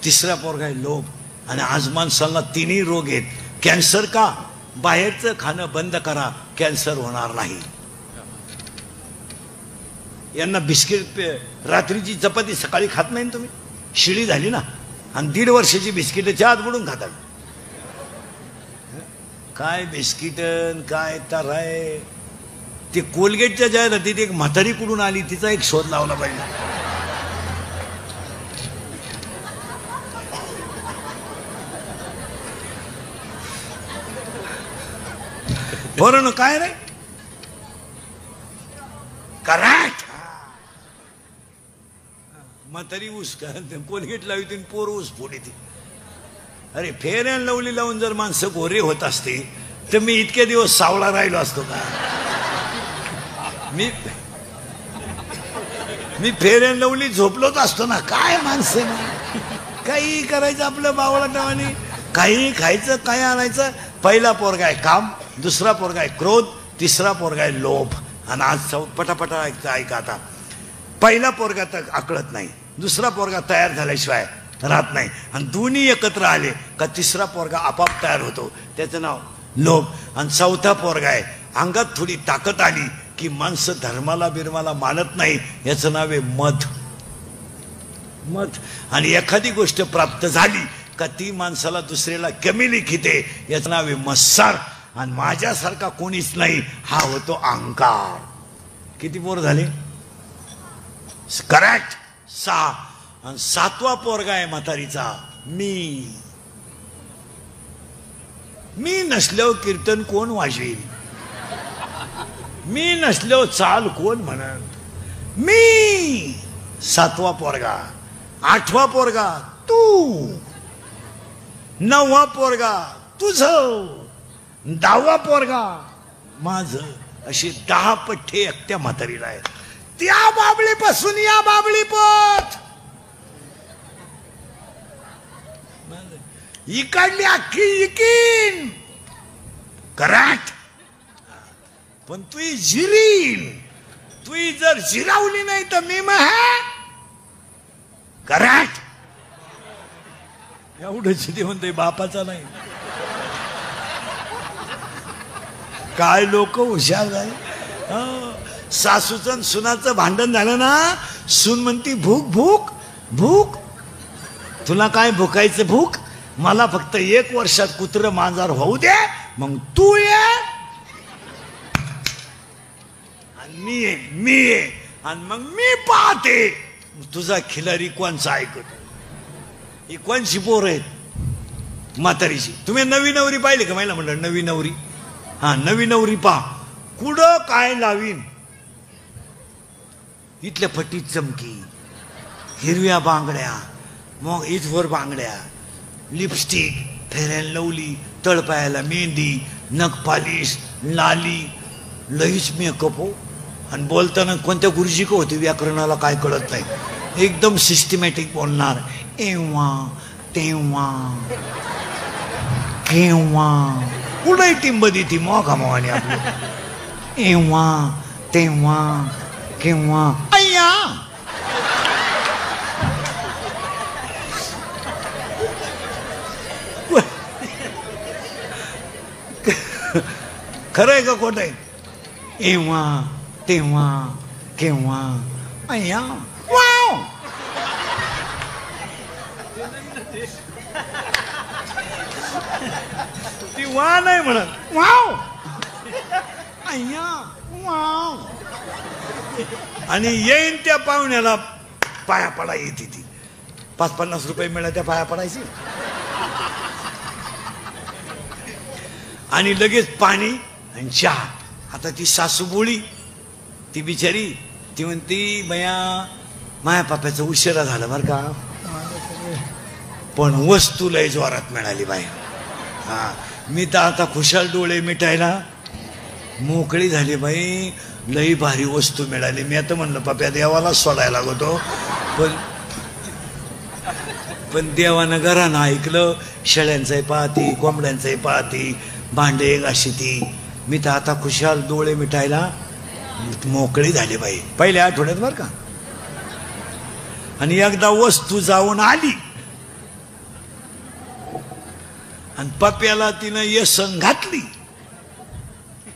3रा पोरगा आहे लोभ. आणि आज माणसाला 3ही रोग आहेत. कॅन्सर का? बाहेरचं खाणं बंद करा, कॅन्सर होणार नाही. यांना बिस्किट, रात्रीची चपाती सकाळी खात नाही तुम्ही, शिळी झाली ना. आणि 1.5 वर्षाची बिस्किट चहात बुडून खातात. काय बिस्किट काय तर आहे. ते कोलगेटच्या जाहिरातीत एक म्हातारी कुठून आली, तिचा एक शोध लावला पाहिजे. बरं ना, काय रे करेक्ट. म्हातारी ऊस कोलगेट लावती, पोर ऊस फोडी ती. अरे फेअर अँड लवली लावून जर माणसं गोरे होत असते तर मी इतके दिवस सावळा राहिलो असतो का? मी फेअर अँड लवली झोपलोच असतो ना. काय माणसं ना, काही करायचं आपलं बावळाटावानी, काही खायचं, काय आणायचं. पहिला पोरगा आहे काम, 2रा पोरगा आहे क्रोध, 3रा पोरगा आहे लोभ. आणि आज पटापटा ऐका आता. पहिला पोरगा तर आकळत नाही, 2रा पोरगा तयार झाल्याशिवाय राहत नाही. आणि दोन्ही एकत्र आले का 3रा पोरगा आपाप तयार होतो. त्याचं नाव लोभ. आणि 4था पोरगा आहे, अंगात थोडी ताकद आली की माणसं धर्माला बिर्माला मानत नाही. याचं नाव आहे मध. मध. आणि एखादी गोष्ट प्राप्त झाली का ती माणसाला दुसऱ्याला कमी लिखिते. याचं नाव आहे मत्सर. आणि माझ्यासारखा कोणीच नाही, हा होतो अहंकार. किती पोर झाले? करेक्ट, 6. आणि 7वा पोरगा आहे म्हातारीचा मी. मी नसल्यावर कीर्तन कोण वाजवेल? मी नसल्यावर चाल कोण म्हणत? मी. 7वा पोरगा. 8वा पोरगा तू. 9वा पोरगा तुझं 10वा पोरगा माझं, अशी 10 पठ्ठे एकट्या म्हातारीला आहेत. त्या बाबळीपासून या बाबळीपत इकडली अख्खी इकीन कराट, पण तू जिरीन. तू जर जिरावली नाही तर मी मग कराट. एवढंच ते म्हणतोय, बापाचा नाही. काय लोक हुशार झाले. सासूचं सुनाचं भांडण झालं ना, सून म्हणती भूक भूक भूक. तुला काय भुकायचं भूक, मला फक्त 1 वर्षात कुत्र मांजर होऊ दे, मग तू ये आणि मी ये आणि मग मी पाहते तुझा खिलारी कोणचा ऐकतो. ही कोणची पोर आहेत म्हातारीची. तुम्ही नवी नवरी पाहिली का महिला म्हणलं, नवी नवरी. हा, नवी नवरी पा कुठं काय लावीन. इथल्या फटीत चमकी, हिरव्या बांगड्या, मग इथवर बांगड्या, लिपस्टिक, फेअर अँड लवली, तळपायाला मेहंदी, नख पालिश, लाली, लईच मेकअप हो. आणि बोलताना कोणत्या गुरुजी का होती व्याकरणाला काय कळत नाही, एकदम सिस्टमॅटिक बोलणार. एव्हा तेव्हा केव्हा, कुठे टिंब देती मोघा मोहाने आपली. एव्हा तेव्हा केव्हा अय्या. खरंय का खोट आहे. एव्हा तेव्हा केव्हा अय्या. वाव. ती वा नाही म्हणत, वाव अय्या वाव. आणि येईन त्या पाहुण्याला पाया पडा येते ती. 5-50 रुपये मिळाले त्या पाया पडायची. आणि लगेच पाणी आणि चहा. आता ती सासू बोळी, ती बिचारी, ती म्हणती बया माया पाप्याचं उशिरा झालं बरं का, पण वस्तू लय जोरात मिळाली बाई. हा, मी तर आता खुशाल डोळे मिटायला मोकळी झाली बाई. लई भारी वस्तू मिळाली. मी आता म्हणलं पाप्या देवाला सोडायला लागतो, पण देवानं घरानं ऐकलं. शेळ्यांचंही पाहती, कोंबड्यांचंही पाहती, भांडे घाशीती. मी तर आता खुशाल डोळे मिटायला मोकळी झाली बाई पहिल्या आठवड्यात बरं का. आणि एकदा वस्तू जाऊन आली आणि पप्याला तिनं येसन घातली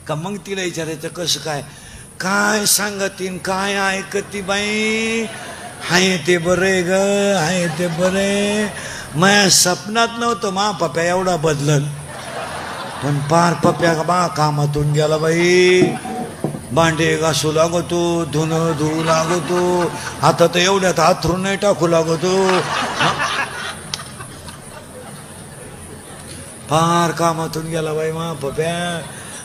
का, मग तिला विचारायचं कसं काय, काय सांगतीन काय ऐकती बाई. हाय ते बरे ग, हाय ते बरे. माझ्या सपनात नव्हतं मा पप्या एवढा बदलल, पण पार पप्या बा कामातून गेला बाई. भांडे घासू लागतो, धुणं धुवू लागतो, आता तर एवढ्यात हातरून नाही टाकू लागतो. फार कामातून गेला बाई मा पप्या.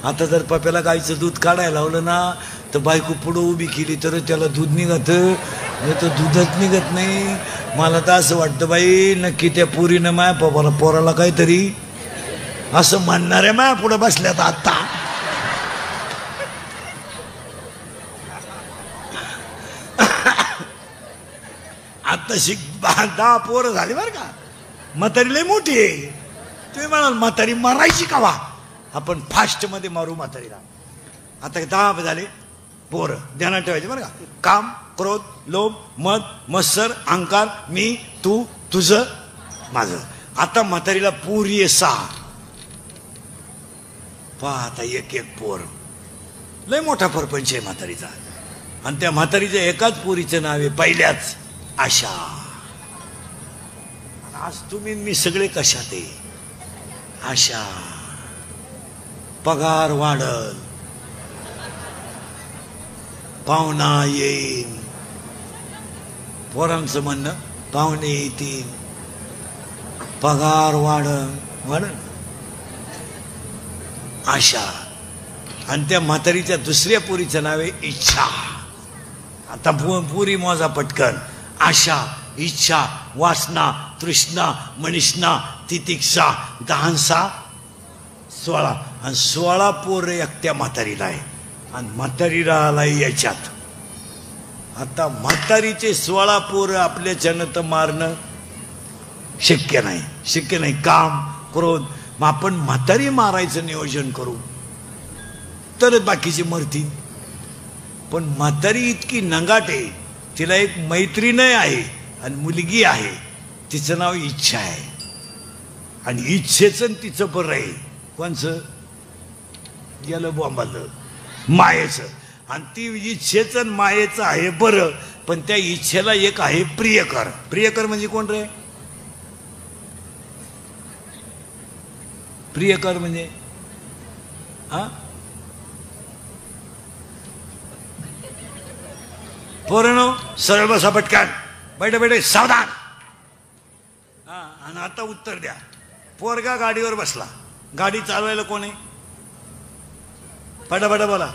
आता जर पप्याला गाईचं दूध काढायला लावलं ना, तर बायको पुढं उभी केली तर त्याला दूध निघत, नाही तर दूधच निघत नाही. मला तर असं वाटतं बाई नक्की त्या पुरीनं माया पोराला काहीतरी असं म्हणणाऱ्या माया पुढे बसल्यात आता. आता 10 पोरं झाली बरं का. म्हातारी लय मोठी आहे. तुम्ही म्हणाल म्हातारी मारायची का वा, आपण फास्ट मध्ये मारू म्हातारीला. आता 10 झाले पोरं, ध्यानात ठेवायचे बरं का. काम, क्रोध, लोभ, मद, मत्सर, अहंकार, मी, तू, तुझं, माझं. आता म्हातारीला पोरी आहे 6. पहा आता एक पोर, लय मोठा परपंच आहे म्हातारीचा. आणि त्या म्हातारीच्या एकाच पोरीचं नाव आहे पहिल्याच आशा. आज तुम्ही मी सगळे कशात आहे. आशा, पगार वाढल, पाहुणा येईल. पोरांचं म्हणणं पाहुणे येतील, पगार वाढल. आशा. आणि त्या म्हातारीच्या दुसऱ्या पोरीचं नाव आहे इच्छा. आता पुरी मोजा पटकन. आशा, इच्छा, वासना, तृष्णा, मनिष्णा, तितिक्षा, दहानसा, 16 आणि 16 पोर एकट्या म्हातारीला आहे आणि म्हातारीला आलाय याच्यात. आता म्हातारीचे 16 पोरं आपल्याच्यानं तर मारणं शक्य नाही. काम क्रोध. मग आपण म्हातारी मारायचं नियोजन करू तर बाकीचे मरतील. पण म्हातारी इतकी नंगाट आहे, तिला एक मैत्रीण आहे आणि मुलगी आहे, तिचं नाव इच्छा आहे. आणि इच्छेचं तिचं बरं आहे. कोणचं गेलं बॉम्बालं मायेचं. आणि ती इच्छेचं मायेचं आहे बरं, पण त्या इच्छेला एक आहे प्रियकर. प्रियकर म्हणजे कोण रे? प्रियकर म्हणजे हा पोरांनो सरळ बसा पटकन. बैठे सावधान. हा आणि आता उत्तर द्या. पोरगा गाडीवर बसला, गाडी चालवायला कोण आहे? पटापटा बोला.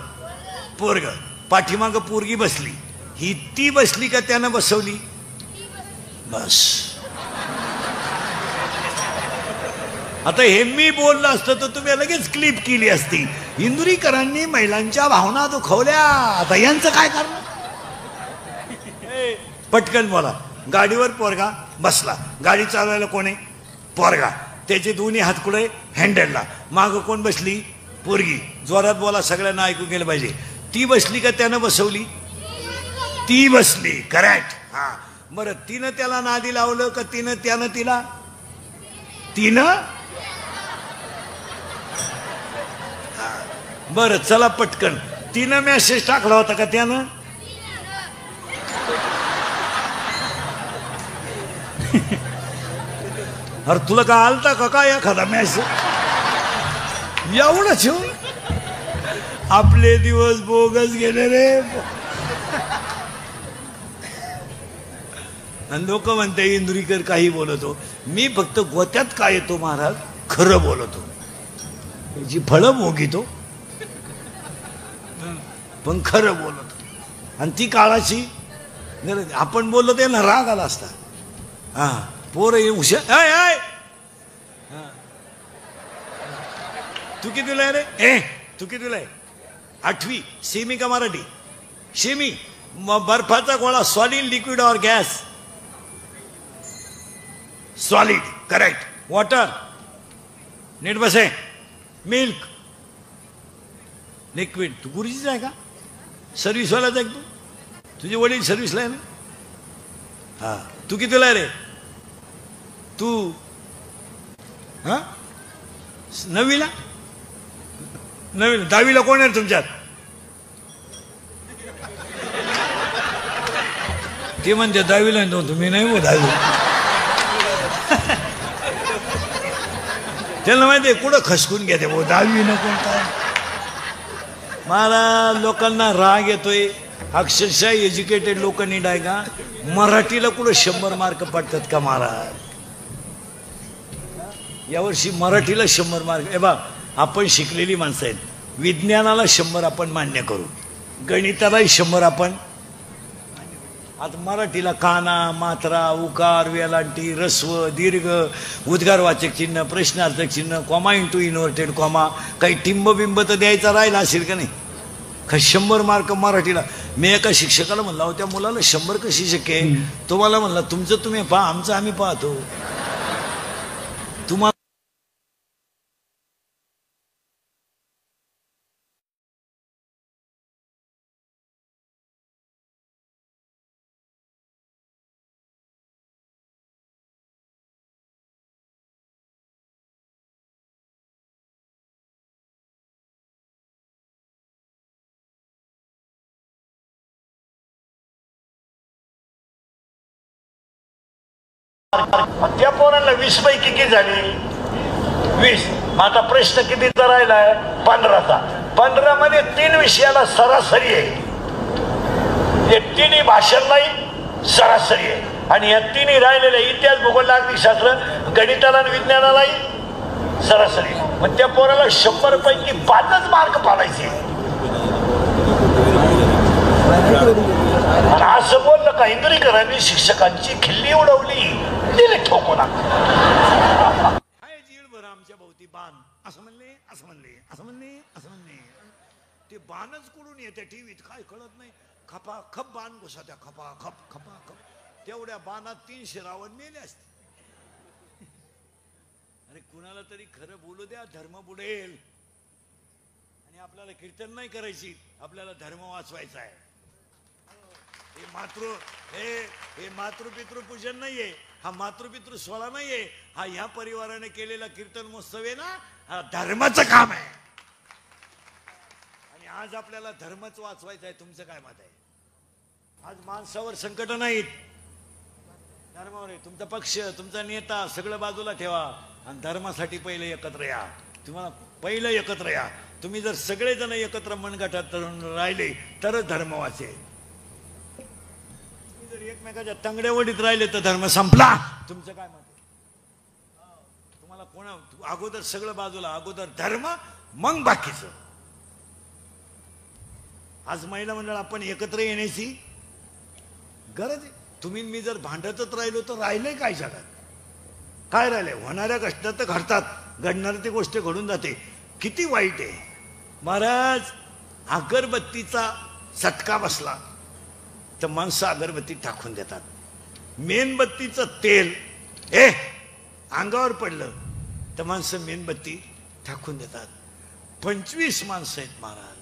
पोरग. पाठीमाग पोरगी बसली. ही ती बसली का त्यानं बसवली? बस. आता हे मी बोललं असतं तर तुम्ही लगेच क्लिप केली असती. इंदुरीकरांनी महिलांच्या भावना दुखवल्या. आता यांचं काय करणार? पटकन बोला. गाडीवर पोरगा बसला, गाडी चालवायला कोण आहे? पोरगा. त्याचे दोन्ही हात कुठे? हँडलला. माग कोण बसली? पोरगी. जोरात बोला, सगळ्यांना ऐकू गेलं पाहिजे. ती बसली का त्यानं बसवली? ती बसली. करेक्ट. हा बरं, तिनं त्याला नादी लावलं का त्यानं तिला? तिनं. बरं चला पटकन. तिनं मेसेज टाकला होता का त्यानं? अरे तुला का आलता का काय एखादा मेसेज? एवढंच हो. आपले दिवस बोगस गेले रे. आणि लोक म्हणते इंदुरीकर काही बोलतो. मी फक्त गोत्यात काय येतो महाराज, खरं बोलतो. जी फळं भोगितो पण खरं बोलतो. आणि ती काळाची आपण बोललो ते ना राग आला असता. हा पोर हुशार. तू कितीला आहे रे? तू कितीला आहे? 8वी. सेमी का मराठी? सेमी. बर्फाचा गोळा सॉलिड, लिक्विड और गॅस? सॉलिड. करेक्ट. वॉटर. नीट बसे. मिल्क. लिक्विड. तू गुरुजीच आहे का? सर्व्हिसवालाच आहे तू? तुझे वडील सर्व्हिसला आहे ना? हा. तू कितीला आहे रे? तू हा 9वीला? 9वीला. 10वीला कोण आहे तुमच्यात? ते म्हणते 10वीला तुम्ही नाही हो 10वी. त्यांना माहिती कुठं खसकून घेते भाऊ 10वी नको काय. मला लोकांना राग येतोय. अक्षरशः एज्युकेटेड लोक नीट आहे का? मराठीला कुठं 100 मार्क पडतात का महाराज? यावर्षी मराठीला 100 मार्क. ए बा, आपण शिकलेली माणसं आहेत. विज्ञानाला 100 आपण मान्य करू, गणितालाही 100 आपण. आता मराठीला काना, मात्रा, उकार, वेलांटी, रस्व, दीर्घ, उद्गारवाचक चिन्ह, प्रश्नार्थक चिन्ह, कॉमा इंटू इन्व्हर्टेड कॉमा, काही टिंबबिंब तर द्यायचा राहिला असेल का नाही? का 100 मार्क मराठीला? मी एका शिक्षकाला म्हणला हो, त्या मुलाला 100 कशी शक्य आहे? तो मला म्हणला, तुमचं तुम्ही पहा, आमचं आम्ही पाहतो. तुम्हाला त्या पोरांना 20 पैकी किती झाली? 20. मग आता प्रश्न कितीचा राहिलाय? 15चा. 15 मध्ये 3 विषयाला सरासरी आहे. हे 3 भाषांनाही सरासरी आहे. आणि या 3 राहिलेल्या इतिहास, भूगोल, अर्थशास्त्र, गणिताला आणि विज्ञानालाही सरासरी. मग त्या पोराला 100 पैकी 5च मार्क पाडायचे. आणि असं बोललं का इंदुरीकरांनी शिक्षकांची खिल्ली उडवली, दिले ठोकून. आमच्या भोवती बाण असं म्हणले असं म्हणले असं म्हणले असं म्हणले. ते बाणच कुठून येते टीव्हीत काय कळत नाही. खपा खप बाण घुसा त्या खपा खप खपा खप. तेवढ्या बाणात 300 रावण मेले असते. अरे कुणाला तरी खरं बोलू द्या, धर्म बुडेल. आणि आपल्याला कीर्तन नाही करायची, आपल्याला धर्म वाचवायचा आहे. हे मातृपितृ पूजन नाहीये, हा मातृपितृ सोहळा नाहीये, हा ह्या परिवाराने केलेला कीर्तन महोत्सव आहे ना, हा धर्माचं काम आहे. आणि आज आपल्याला धर्मच वाचवायचा आहे. तुमचं काय मत आहे? आज माणसावर संकट नाहीत, धर्मावर आहे. तुमचा पक्ष, तुमचा नेता सगळं बाजूला ठेवा आणि धर्मासाठी पहिले एकत्र या. तुम्हाला पहिलं एकत्र या. तुम्ही जर सगळेजण एकत्र मनगटात राहिले तरच धर्म वाचेल. तुम्ही जर एकमेकाच्या तंगड्यावडीत राहिले तर धर्म संपला. तुमचं काय मत आहे? तुम्हाला कोणा अगोदर सगळं बाजूला, अगोदर धर्म मग बाकीचं. आज महिला मंडळ आपण एकत्र येण्याची गरज आहे. तुम्ही मी जर भांडतच राहिलो तर राहिलंय काय जगात? काय राहिलंय? होणाऱ्या गोष्टी तर घडतात, घडणार ती गोष्ट घडून जाते. किती वाईट आहे महाराज. अगरबत्तीचा चटका बसला तर माणसं अगरबत्ती टाकून देतात. मेणबत्तीचं तेल अंगावर पडलं तर माणसं मेणबत्ती टाकून देतात. 25 माणसं आहेत महाराज.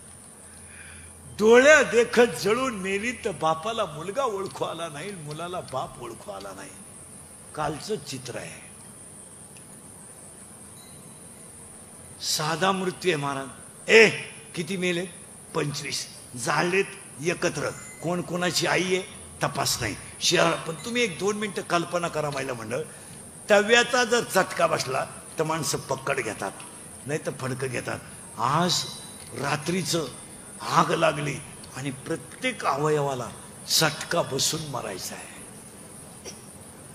डोळ्या देखत जळून मेली तर बापाला मुलगा ओळखू आला नाही, मुलाला बाप ओळखू आला नाही. कालचं चित्र आहे. साधा मृत्यू आहे महाराज. किती मेले? 25. जाळलेत एकत्र. कोण कोणाची आई आहे तपास नाही. शहर पण तुम्ही 1-2 मिनिटं कल्पना करा महिला मंडळ. तव्याचा जर चटका बसला तर माणसं पक्कड घेतात, नाही तर फडकं घेतात. आज रात्रीचं आग लागली आणि प्रत्येक अवयवाला चटका बसून मरायचा आहे.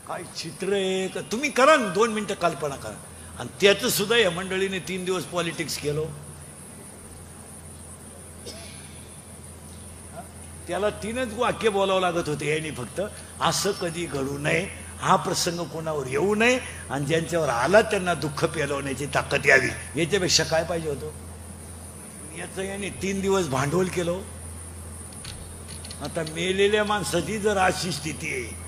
काय चित्र आहे का? तुम्ही करा ना, 2 मिनिटं कल्पना करा. आणि त्याच सुद्धा या मंडळीने 3 दिवस पॉलिटिक्स केलं. त्याला 3च वाक्य बोलावं लागत होते यांनी फक्त. असं कधी घडू नये, हा प्रसंग कोणावर येऊ नये, आणि ज्यांच्यावर आला त्यांना दुःख पेलवण्याची ताकद यावी. याच्यापेक्षा काय पाहिजे होतं? याचं याने 3 दिवस भांडवल केलं. आता मेलेल्या माणसाची जर अशी स्थिती आहे,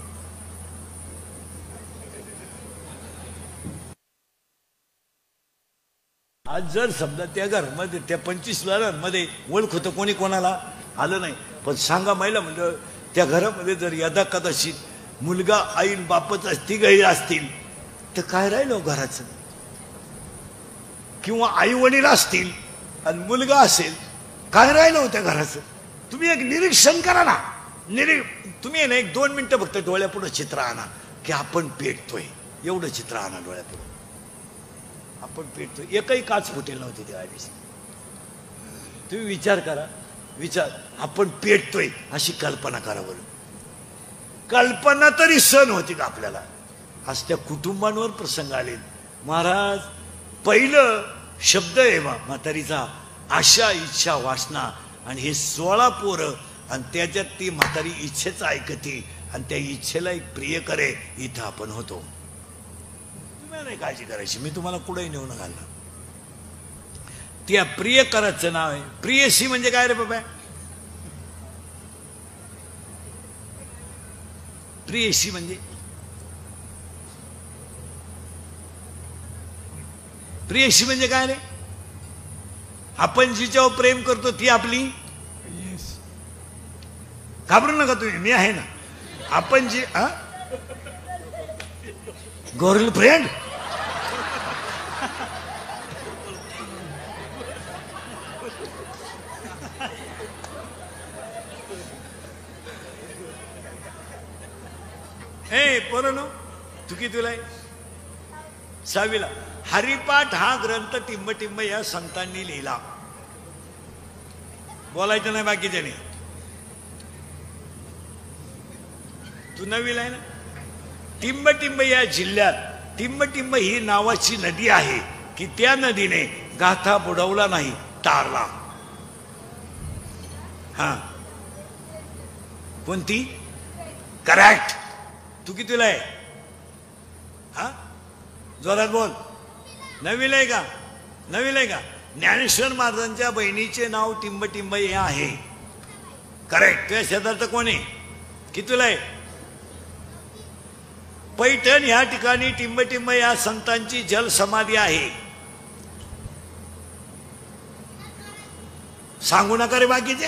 आज जर समजा त्या घरामध्ये त्या 25 घरांमध्ये ओळख होतं, कोणी कोणाला आलं नाही. पण सांगा महिला म्हणजे त्या घरामध्ये जर यदा कदाचित मुलगा आई बापच तिघही असतील तर काय राहिलं घराचं? किंवा आई वडील असतील आणि मुलगा असेल, काय राहिलं होत्या घराचं? तुम्ही एक निरीक्षण करा ना. तुम्ही ना 1-2 मिनिटं फक्त डोळ्यापुढं चित्र आणा की आपण पेटतोय. एवढं चित्र आणा डोळ्यापुढं. आपण पेटतोय. एकही काच फुटेल नव्हती त्या दिवशी. तुम्ही विचार करा. आपण पेटतोय अशी कल्पना करा बरं. कल्पना तरी सण होती का आपल्याला? आज त्या कुटुंबांवर प्रसंग आले महाराज. पहिलं शब्द आहे म्हातारीचा, आशा इच्छा वासना. आणि हे 16 पोरं, आणि त्याच्यात ती म्हातारी इच्छेच ऐकते आणि त्या इच्छेला एक प्रिय करे. इथं आपण होतो. तुम्ही नाही काळजी करायची, मी तुम्हाला कुठेही नेऊन घालणार. त्या प्रियकराचं नाव आहे प्रियसी. म्हणजे काय रे बाबा? प्रियसी म्हणजे प्रियसी म्हणजे काय रे? आपण जिच्यावर प्रेम करतो ती आपली. घाबरू नका तुम्ही, मी आहे ना. आपण जी गर्लफ्रेंड पोरांनो, तू कितीला आहे? 6वीला. हरिपाठ हा ग्रंथ टिंब या संतांनी लिहिला. बोलायचं नाही बाकीच्याने. तू 9वीला आहे ना. टिंब या जिल्ह्यात टिंब ही नावाची नदी आहे की त्या नदीने गाथा बुडवला नाही, तारला. हा कोणती? करेक्ट. तू कितीला आहे? हा जोरात बोल. 9वीला आहे का? नवीन आहे का? ज्ञानेश्वर महाराजांच्या बहिणीचे नाव टिंबटिंबई हे आहे. करेक्ट. तुझ्या शेजारचं कोण आहे? कितीला आहे? पैठण ह्या ठिकाणी टिंबटिंब या संतांची जल समाधी आहे. सांगू नका रे बाकीचे.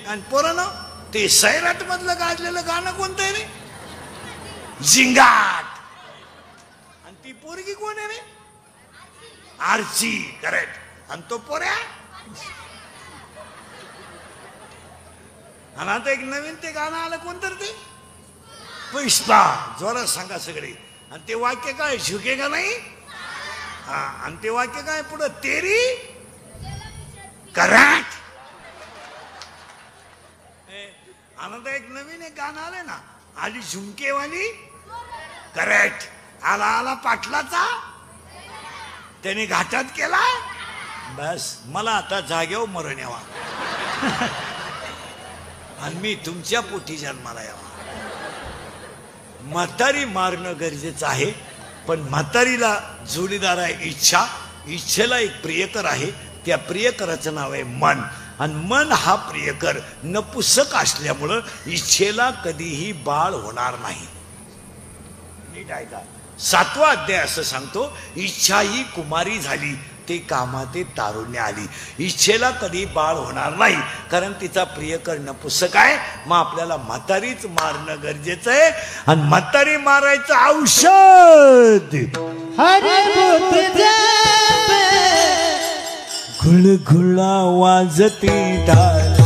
आणि पोरांनो, ते सैराट मधलं गाजलेलं गाणं कोणतं आहे रे? झिंगाट. आणि ती पोरगी कोण आहे रे? आरची. करेक्ट. आणि तो पोऱ्या. आणि आता एक नवीन ते गाणं आलं कोणतं ते? पुष्पा. जोरात सांगा सगळे. आणि ते वाक्य काय? झुकेगा नाही. हा. आणि ते वाक्य काय पुढं? तेरी. करेक्ट. आणि आता एक नवीन एक गाणं आलंय ना, आली झुमकेवाली. करेक्ट. आला आला पाटलाचा, त्याने घाटात केला. बस मला आता जागेवर मरण यावा आणि मी तुमच्या पोटी जन्माला यावा. म्हातारी मारणं गरजेचं आहे, पण म्हातारीला जोडीदार आहे इच्छा. इच्छेला एक प्रियकर आहे, त्या प्रियकराचं नाव आहे मन. आणि मन हा प्रियकर नपुसक असल्यामुळं इच्छेला कधीही बाळ होणार नाही. नीट ऐका. 7वा अध्याय असं सांगतो, इच्छा ही कुमारी झाली, ते कामाते तारुण्य आली. इच्छेला कधी बाळ होणार नाही, कारण तिचा प्रियकर नपुसक आहे. मग आपल्याला म्हातारीच मारणं गरजेचं आहे. आणि म्हातारी मारायचं औषध घुळघुळा वाजती ढाल.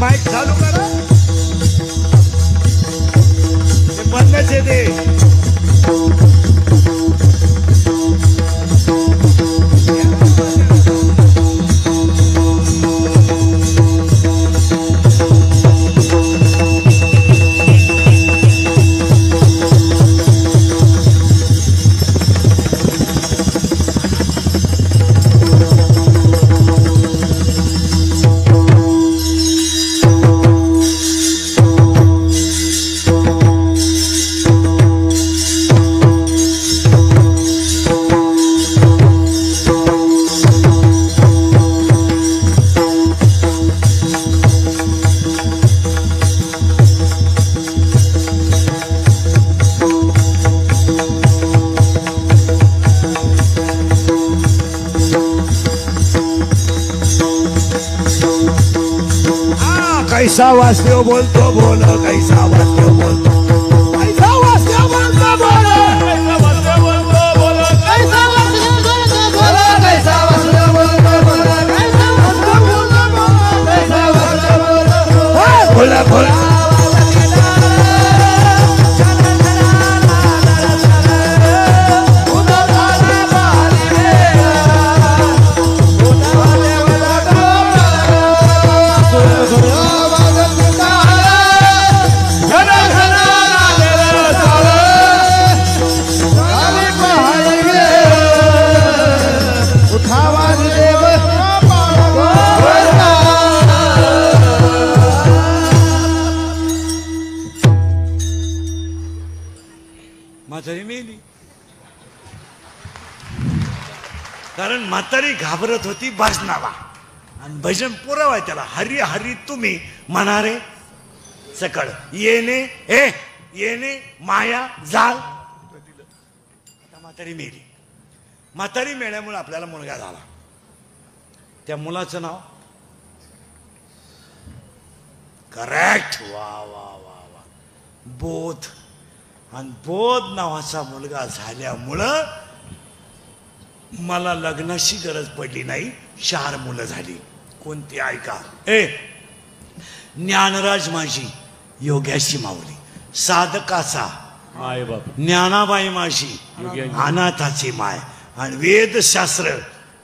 माईक चालू करा. बंदच आहे ते. कैसा वास्तव बोलतो बोल कैसा वास्तव बोलतो कैसा वास्तव बोलतो बोल कैसा वास्तव बोलतो बोल कैसा वासुदेव बोला कैसा वासुदेव बोला कैसा वासुदेव बोला कैसा वासुदेव बोला बोला बोला म्हातारी मेली कारण म्हातारी घाबरत होती भजनाला आणि भजन पुरावाय त्याला हरी हरी तुम्ही म्हणारे सकळ येणे हे येणे माया जाल आता म्हातारी मेली म्हातारी मेल्यामुळे आपल्याला मुलगा झाला त्या मुलाचं नाव करेक्ट वा वा वा वा बोध आणि बोध नावाचा मुलगा झाल्यामुळं मला लग्नाची गरज पडली नाही 4 मुलं झाली कोणती ऐका ज्ञानराज माझी योग्याची माऊली साधकाचा माय बाप ज्ञानाबाई माझी अनाथाची माय आणि वेदशास्त्र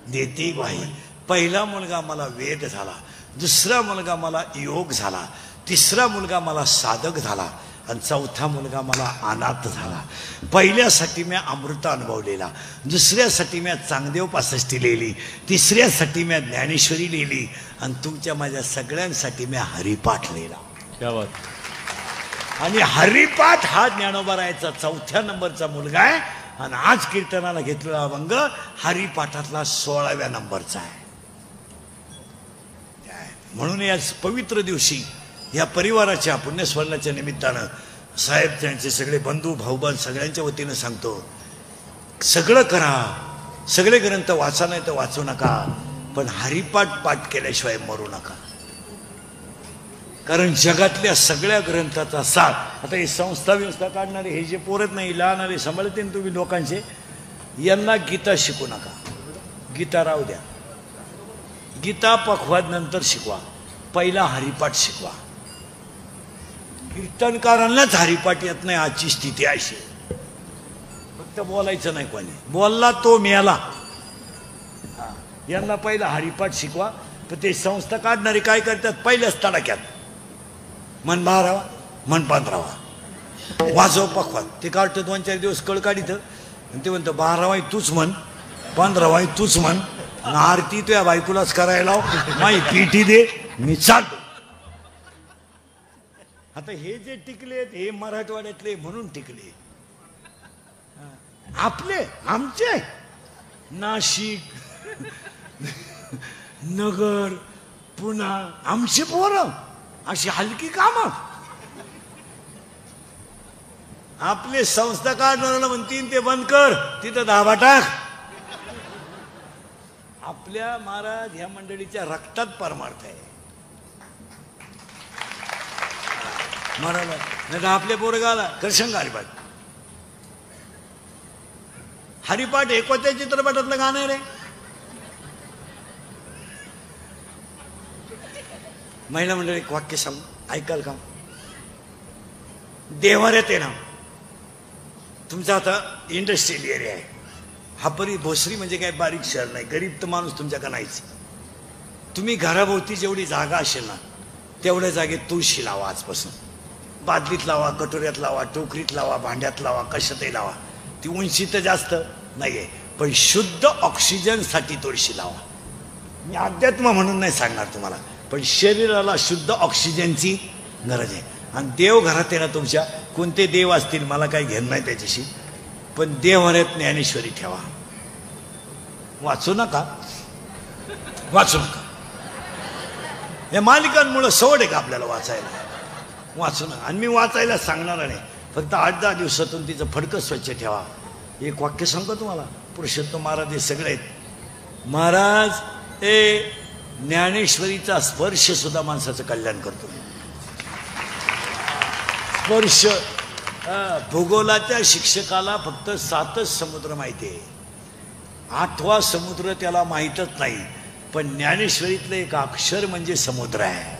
देते बाई पहिला मुलगा मला वेद झाला दुसरा मुलगा मला योग झाला तिसरा मुलगा मला साधक झाला आणि चौथा मुलगा मला अनाथ झाला पहिल्यासाठी मी अमृत अनुभवलेला दुसऱ्यासाठी मी चांगदेव 65 लिहिली तिसऱ्यासाठी मी ज्ञानेश्वरी लिहिली आणि तुमच्या माझ्या सगळ्यांसाठी मी हरिपाठ लिहिला क्या बात आणि हरिपाठ हा ज्ञानोबरायचा 4थ्या नंबरचा मुलगा आहे आणि आज कीर्तनाला घेतलेला अभंग हरिपाठातला 16व्या नंबरचा आहे म्हणून या पवित्र दिवशी या परिवाराच्या पुण्यस्मरणाच्या निमित्तानं साहेब त्यांचे सगळे बंधू भाऊबंद सगळ्यांच्या वतीनं सांगतो सगळं करा सगळे ग्रंथ वाचा नाही तर वाचू नका पण हरिपाठ पाठ केल्याशिवाय मरू नका कारण जगातल्या सगळ्या ग्रंथाचा सार आता हे संस्था व्यवस्था काढणारे हे जे पोरत नाही लहानारे सांभाळते ना तुम्ही लोकांचे यांना गीता शिकू नका गीता राहू द्या गीता पखवाद नंतर शिकवा पहिला हरिपाठ शिकवा कीर्तनकारांनाच हरिपाठ येत नाही आजची स्थिती अशी फक्त बोलायचं नाही कोणी बोलला तो मेला यांना पहिला हरिपाठ शिकवा तर ते संस्था काढणारे काय करतात पहिल्याच तडाक्यात मन 12 मन 15 वाजव पखवाद ते काढतं 2-4 दिवस कळ काढित आणि ते म्हणतं 12 तूच म्हण 15 तूच म्हण आरती तुझ्या बायकोलाच करायला माही पीठी दे मी चालतो आता हे जे टिकलेत हे मराठवाड्यातले म्हणून टिकले आपले आमचे नाशिक नगर पुणा आमचे पोरं अशी हलकी कामं आपले संस्था काढणाऱ्याला म्हणतील ते बंद कर तिथं दाबा टाक आपल्या महाराज ह्या मंडळीच्या रक्तात परमार्थ आहे महाराज नाही तर आपल्या पोरगाला करशंग हरिपाठ हरिपाठ 71 चित्रपटातलं गाणं रे महिला मंडळी एक वाक्य सांग ऐकाल का देवाऱ्यात आहे ना तुमचा आता इंडस्ट्रियल एरिया आहे हा परी भोसरी म्हणजे काय बारीक शहर नाही गरीब तर माणूस तुमच्याकडे नाहीच तुम्ही घराभोवती जेवढी जागा असेल ना तेवढ्या जागेत तुळशी लावा आजपासून बादलीत लावा कटोऱ्यात लावा टोकरीत लावा भांड्यात लावा कशातही लावा ती उंची तर जास्त नाहीये पण शुद्ध ऑक्सिजनसाठी तुळशी लावा मी अध्यात्म म्हणून नाही सांगणार तुम्हाला पण शरीराला शुद्ध ऑक्सिजनची गरज आहे आणि देव घरात आहे ना तुमच्या कोणते देव असतील मला काही घेणं नाही त्याच्याशी पण देवाऱ्यात ज्ञानेश्वरी ठेवा वाचू नका या मालिकांमुळे सवड आहे का आपल्याला वाचायला वाचू नका आणि मी वाचायला सांगणार नाही फक्त 8-10 दिवसातून तिचं फडकं स्वच्छ ठेवा एक वाक्य सांगतो तुम्हाला पुरुषोत्तम महाराज हे सगळे आहेत महाराज ज्ञानेश्वरीचा स्पर्श सुद्धा माणसाचं कल्याण करतो स्पर्श भूगोलाच्या शिक्षकाला फक्त 7च समुद्र माहिती आहे, 8वा समुद्र त्याला माहीतच नाही. पण ज्ञानेश्वरीतलं एक अक्षर म्हणजे समुद्र आहे.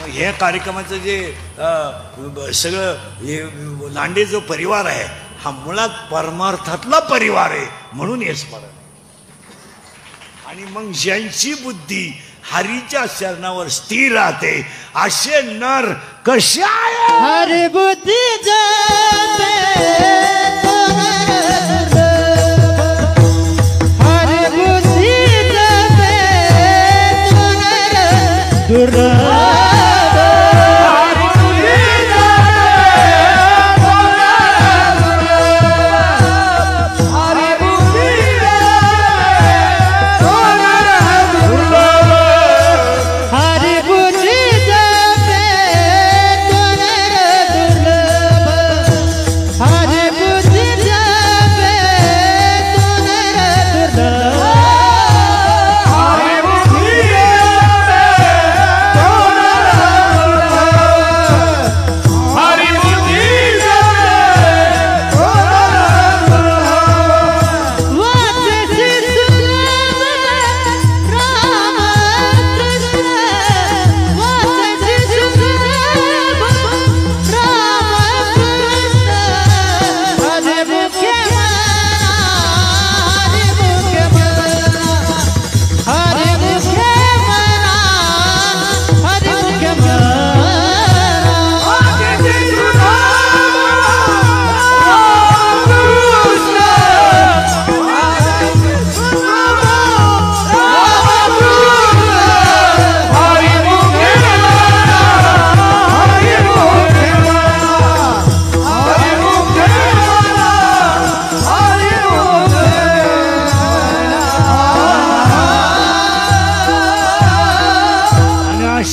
मग हे कार्यक्रमाचं जे सगळं हे लांडे जो परिवार आहे हा मुळात परमार्थातला परिवार आहे, म्हणून हे स्मरण. आणि मग ज्यांची बुद्धी हरीच्या चरणावर स्थिर राहते असे नर कसे आहे. हरी बुद्धी जपे हरी बुद्धी जपे दुर्लभ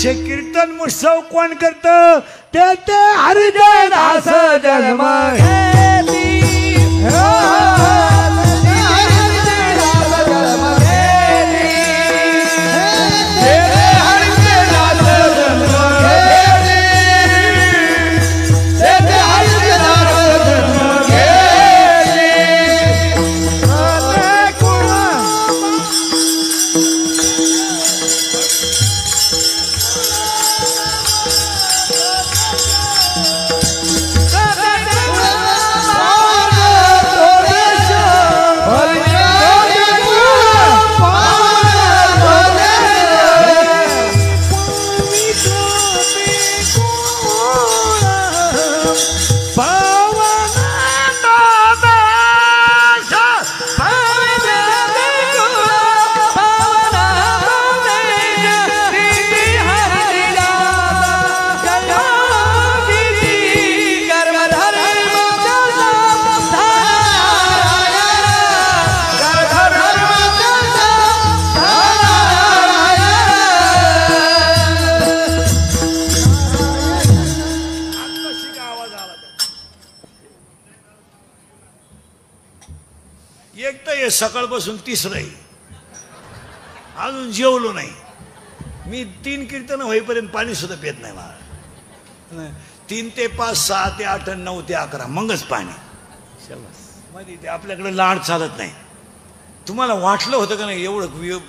कीर्तन उत्सव कोण करत ते हरिदास जन्म एक तर हे सकाळपासून तिसरं आहे, अजून जेवलो नाही मी. 3 कीर्तन होईपर्यंत पाणी सुद्धा पित नाही मला. 3 ते 5, 6 ते 8, 9 ते 11 मगच पाणी. मध्ये ते आपल्याकडे लाड चालत नाही. तुम्हाला वाटलं होतं का नाही एवढं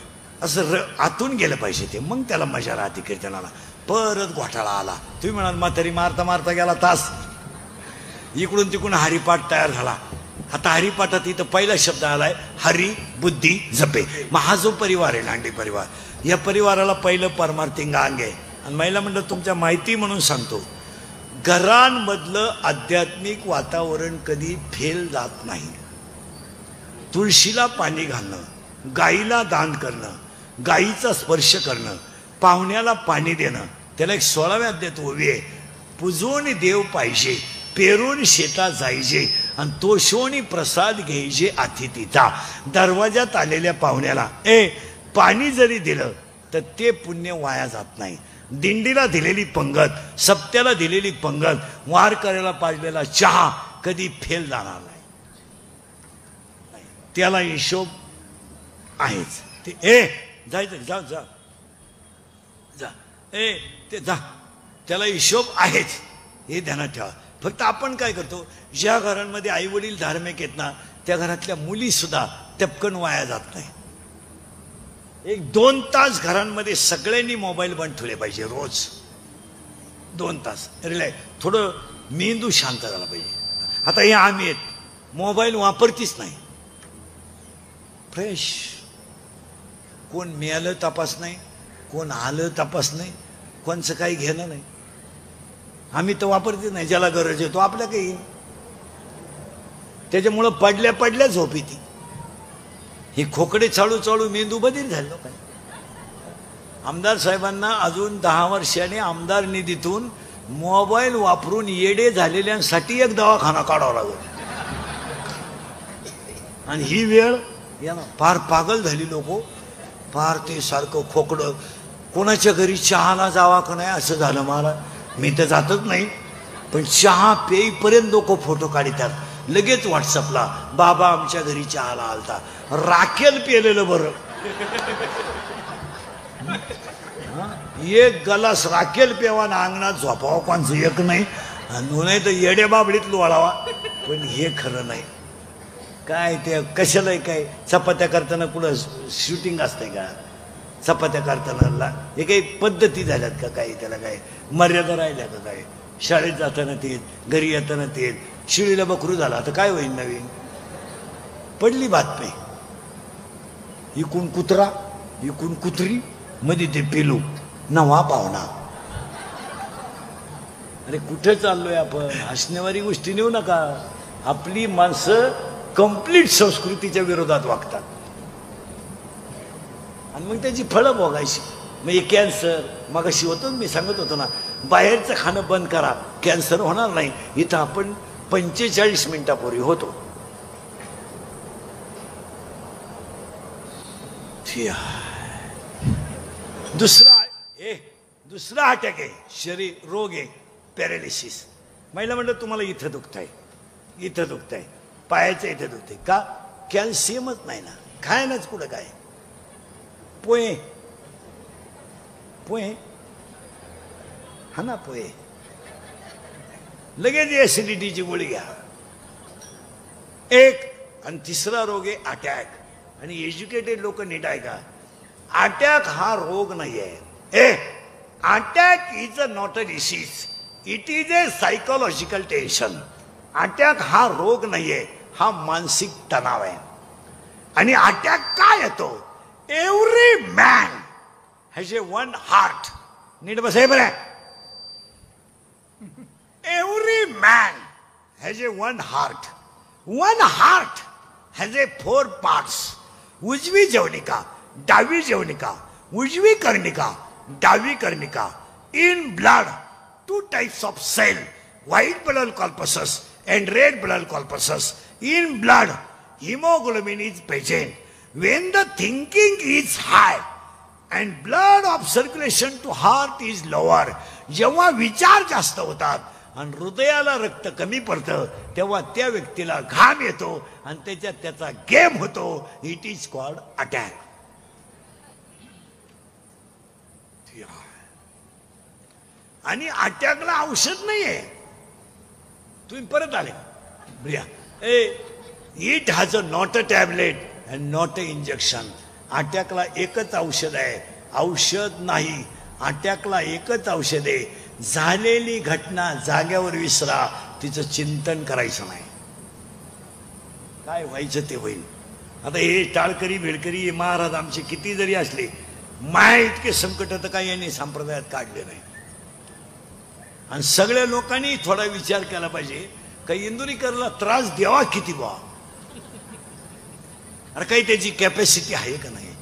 असं आतून गेलं पाहिजे ते, मग त्याला मजा राहते कीर्तनाला. परत घोटाळा आला. तुम्ही म्हणाल म्हातारी मारता मारता गेला तास, इकडून तिकडून हरिपाठ तयार झाला. आता हरिपाठात इथं पहिला शब्द आलाय हरी बुद्धी जपे. मग हा जो परिवार आहे लांडे परिवार, या परिवाराला पहिलं परमार्थिंग अंग आहे. आणि महिला मंडळ तुमच्या माहिती म्हणून सांगतो, घरांमधलं आध्यात्मिक वातावरण कधी फेल जात नाही. तुळशीला पाणी घालणं, गाईला दान करणं, गाईचा स्पर्श करणं, पाहुण्याला पाणी देणं, त्याला एक 16व्या अध्यायात ओवी आहे. पुजोनी देव पाहिजे, पेरून शेतात जायचे आणि तोषोनी प्रसाद घ्यायचे अतिथीचा. दरवाजात आलेल्या पाहुण्याला पाणी जरी दिलं तर ते पुण्य वाया जात नाही. दिंडीला दिलेली पंगत, सप्त्याला दिलेली पंगत, वार करायला पाजलेला चहा कधी फेल जाणार नाही. त्याला हिशोब आहेच. ते जायचं जा जा जा ते जा त्याला हिशोब आहेच, हे ध्यानात ठेवा. फक्त आपण काय करतो, ज्या घरांमध्ये आई वडील धार्मिक आहेत ना, त्या घरातल्या मुली सुद्धा टपकन वाया जात नाही. 1-2 तास घरांमध्ये सगळ्यांनी मोबाईल बंद ठेवले पाहिजे, रोज 2 तास रिलॅक्स, थोडं मेंदू शांत झाला पाहिजे. आता हे आम्ही आहेत, मोबाईल वापरतीच नाही, फ्रेश. कोण मिळालं तपास नाही, कोण आलं तपास नाही, कोणचं काही घेणं नाही. आम्ही तर वापरते नाही, ज्याला गरज आहे तो आपल्या काही येईल. त्याच्यामुळं पडल्या पडल्या झोप येते. ही खोकडे चालू चालू मेंदू बदल झालो काय. आमदार साहेबांना अजून 10 वर्षांनी आमदार निधीतून मोबाईल वापरून येडे झालेल्यांसाठी एक दवाखाना काढावा लागेल. आणि ही वेळ या ना, फार पागल झाली लोक, फार ते सारखं खोकडं. कोणाच्या घरी चहाला जावा का नाही असं झालं मला. मी तर जातच नाही, पण चहा पेईपर्यंत लोक फोटो काढतात. लगेच व्हॉट्सअपला, बाबा आमच्या घरी चहाला आलता. राखेल पेलेलं बरं. एक गलास राखेल पेवाना अंगणात झोपावा कोणचं एक नाही, नाही तर येड्या बाबडीत लोळावा. पण हे खरं नाही. काय ते कशाला, काय चपात्या करताना कुठं शूटिंग असते का? चपात्या करताना हे काही पद्धती झाल्यात का? काही त्याला काय मर्यादा राहिल्या का? काय शाळेत जाताना तेच, घरी येताना तेच. शिळीला बकरू झाला आता काय होईल नवीन? पडली बातमी, इकून कुत्रा इकून कुत्री, मध्ये ते पेलू नवा पाहुणा. अरे कुठे चाललोय आपण? हसण्यावारी गोष्टी नेऊ नका. आपली माणसं कंप्लीट संस्कृतीच्या विरोधात वागतात आणि मग त्याची फळं भोगायची. मग हे कॅन्सर, मगाशी होतो मी सांगत होतो ना, बाहेरचं खाणं बंद करा, कॅन्सर होणार नाही. इथं आपण 45 मिनिटापूर्वी होतो. दुसरा अटॅक आहे, शरीर रोग आहे, पॅरालिसिस. महिला म्हणलं तुम्हाला इथं दुखतंय, इथं दुखतंय, पायाचं इथं दुखतंय का? कॅल्शियमच नाही ना, खायलाच कुठं काय. पोहे पोहे हा ना, पोहे. लगेच ऍसिडिटीची गोळी घ्या. एक. आणि तिसरा रोग आहे अटॅक. आणि एज्युकेटेड लोक नीट आहे का, अटॅक हा रोग नाही आहे. Attack is not a disease, it is a psychological tension. Attack हा रोग नाहीये, हा मानसिक तणाव आहे. आणि अटॅक काय येतो? Every man has a one heart. नीट बसाय बरं. Every man has a one heart. One heart has a 4 parts. उजवी जवनिका, डावी जवनिका, उजवी कर्णिका, डावी कर्णिका. In blood 2 types of cell, white blood corpuscles and red blood corpuscles. In blood, hemoglobin is present. When the thinking is high and blood of circulation to heart is lower, जेव्हा विचार जास्त होतात आणि हृदयाला रक्त कमी पडतं, तेव्हा त्या व्यक्तीला घाम येतो आणि त्याच्यात त्याचा गेम होतो. It is called attack. आणि अटॅकला औषध नाहीये. तुम्ही परत आले Priya, it has a not a tablet and not a injection. अटॅकला एकच औषध आहे, औषध नाही. अटॅकला एकच औषध आहे, झालेली घटना जाग्यावर विसरा, तिचं चिंतन करायचं नाही. काय व्हायचं ते होईल. आता हे टाळकरी भेडकरी महाराज आमचे किती जरी असले, माय इतके संकट तर काही यांनी संप्रदायात काढले नाही. आणि सगळ्या लोकांनी थोडा विचार केला पाहिजे, काही इंदुरीकरला त्रास द्यावा किती बा, अरे काही त्याची कॅपॅसिटी आहे का नाही.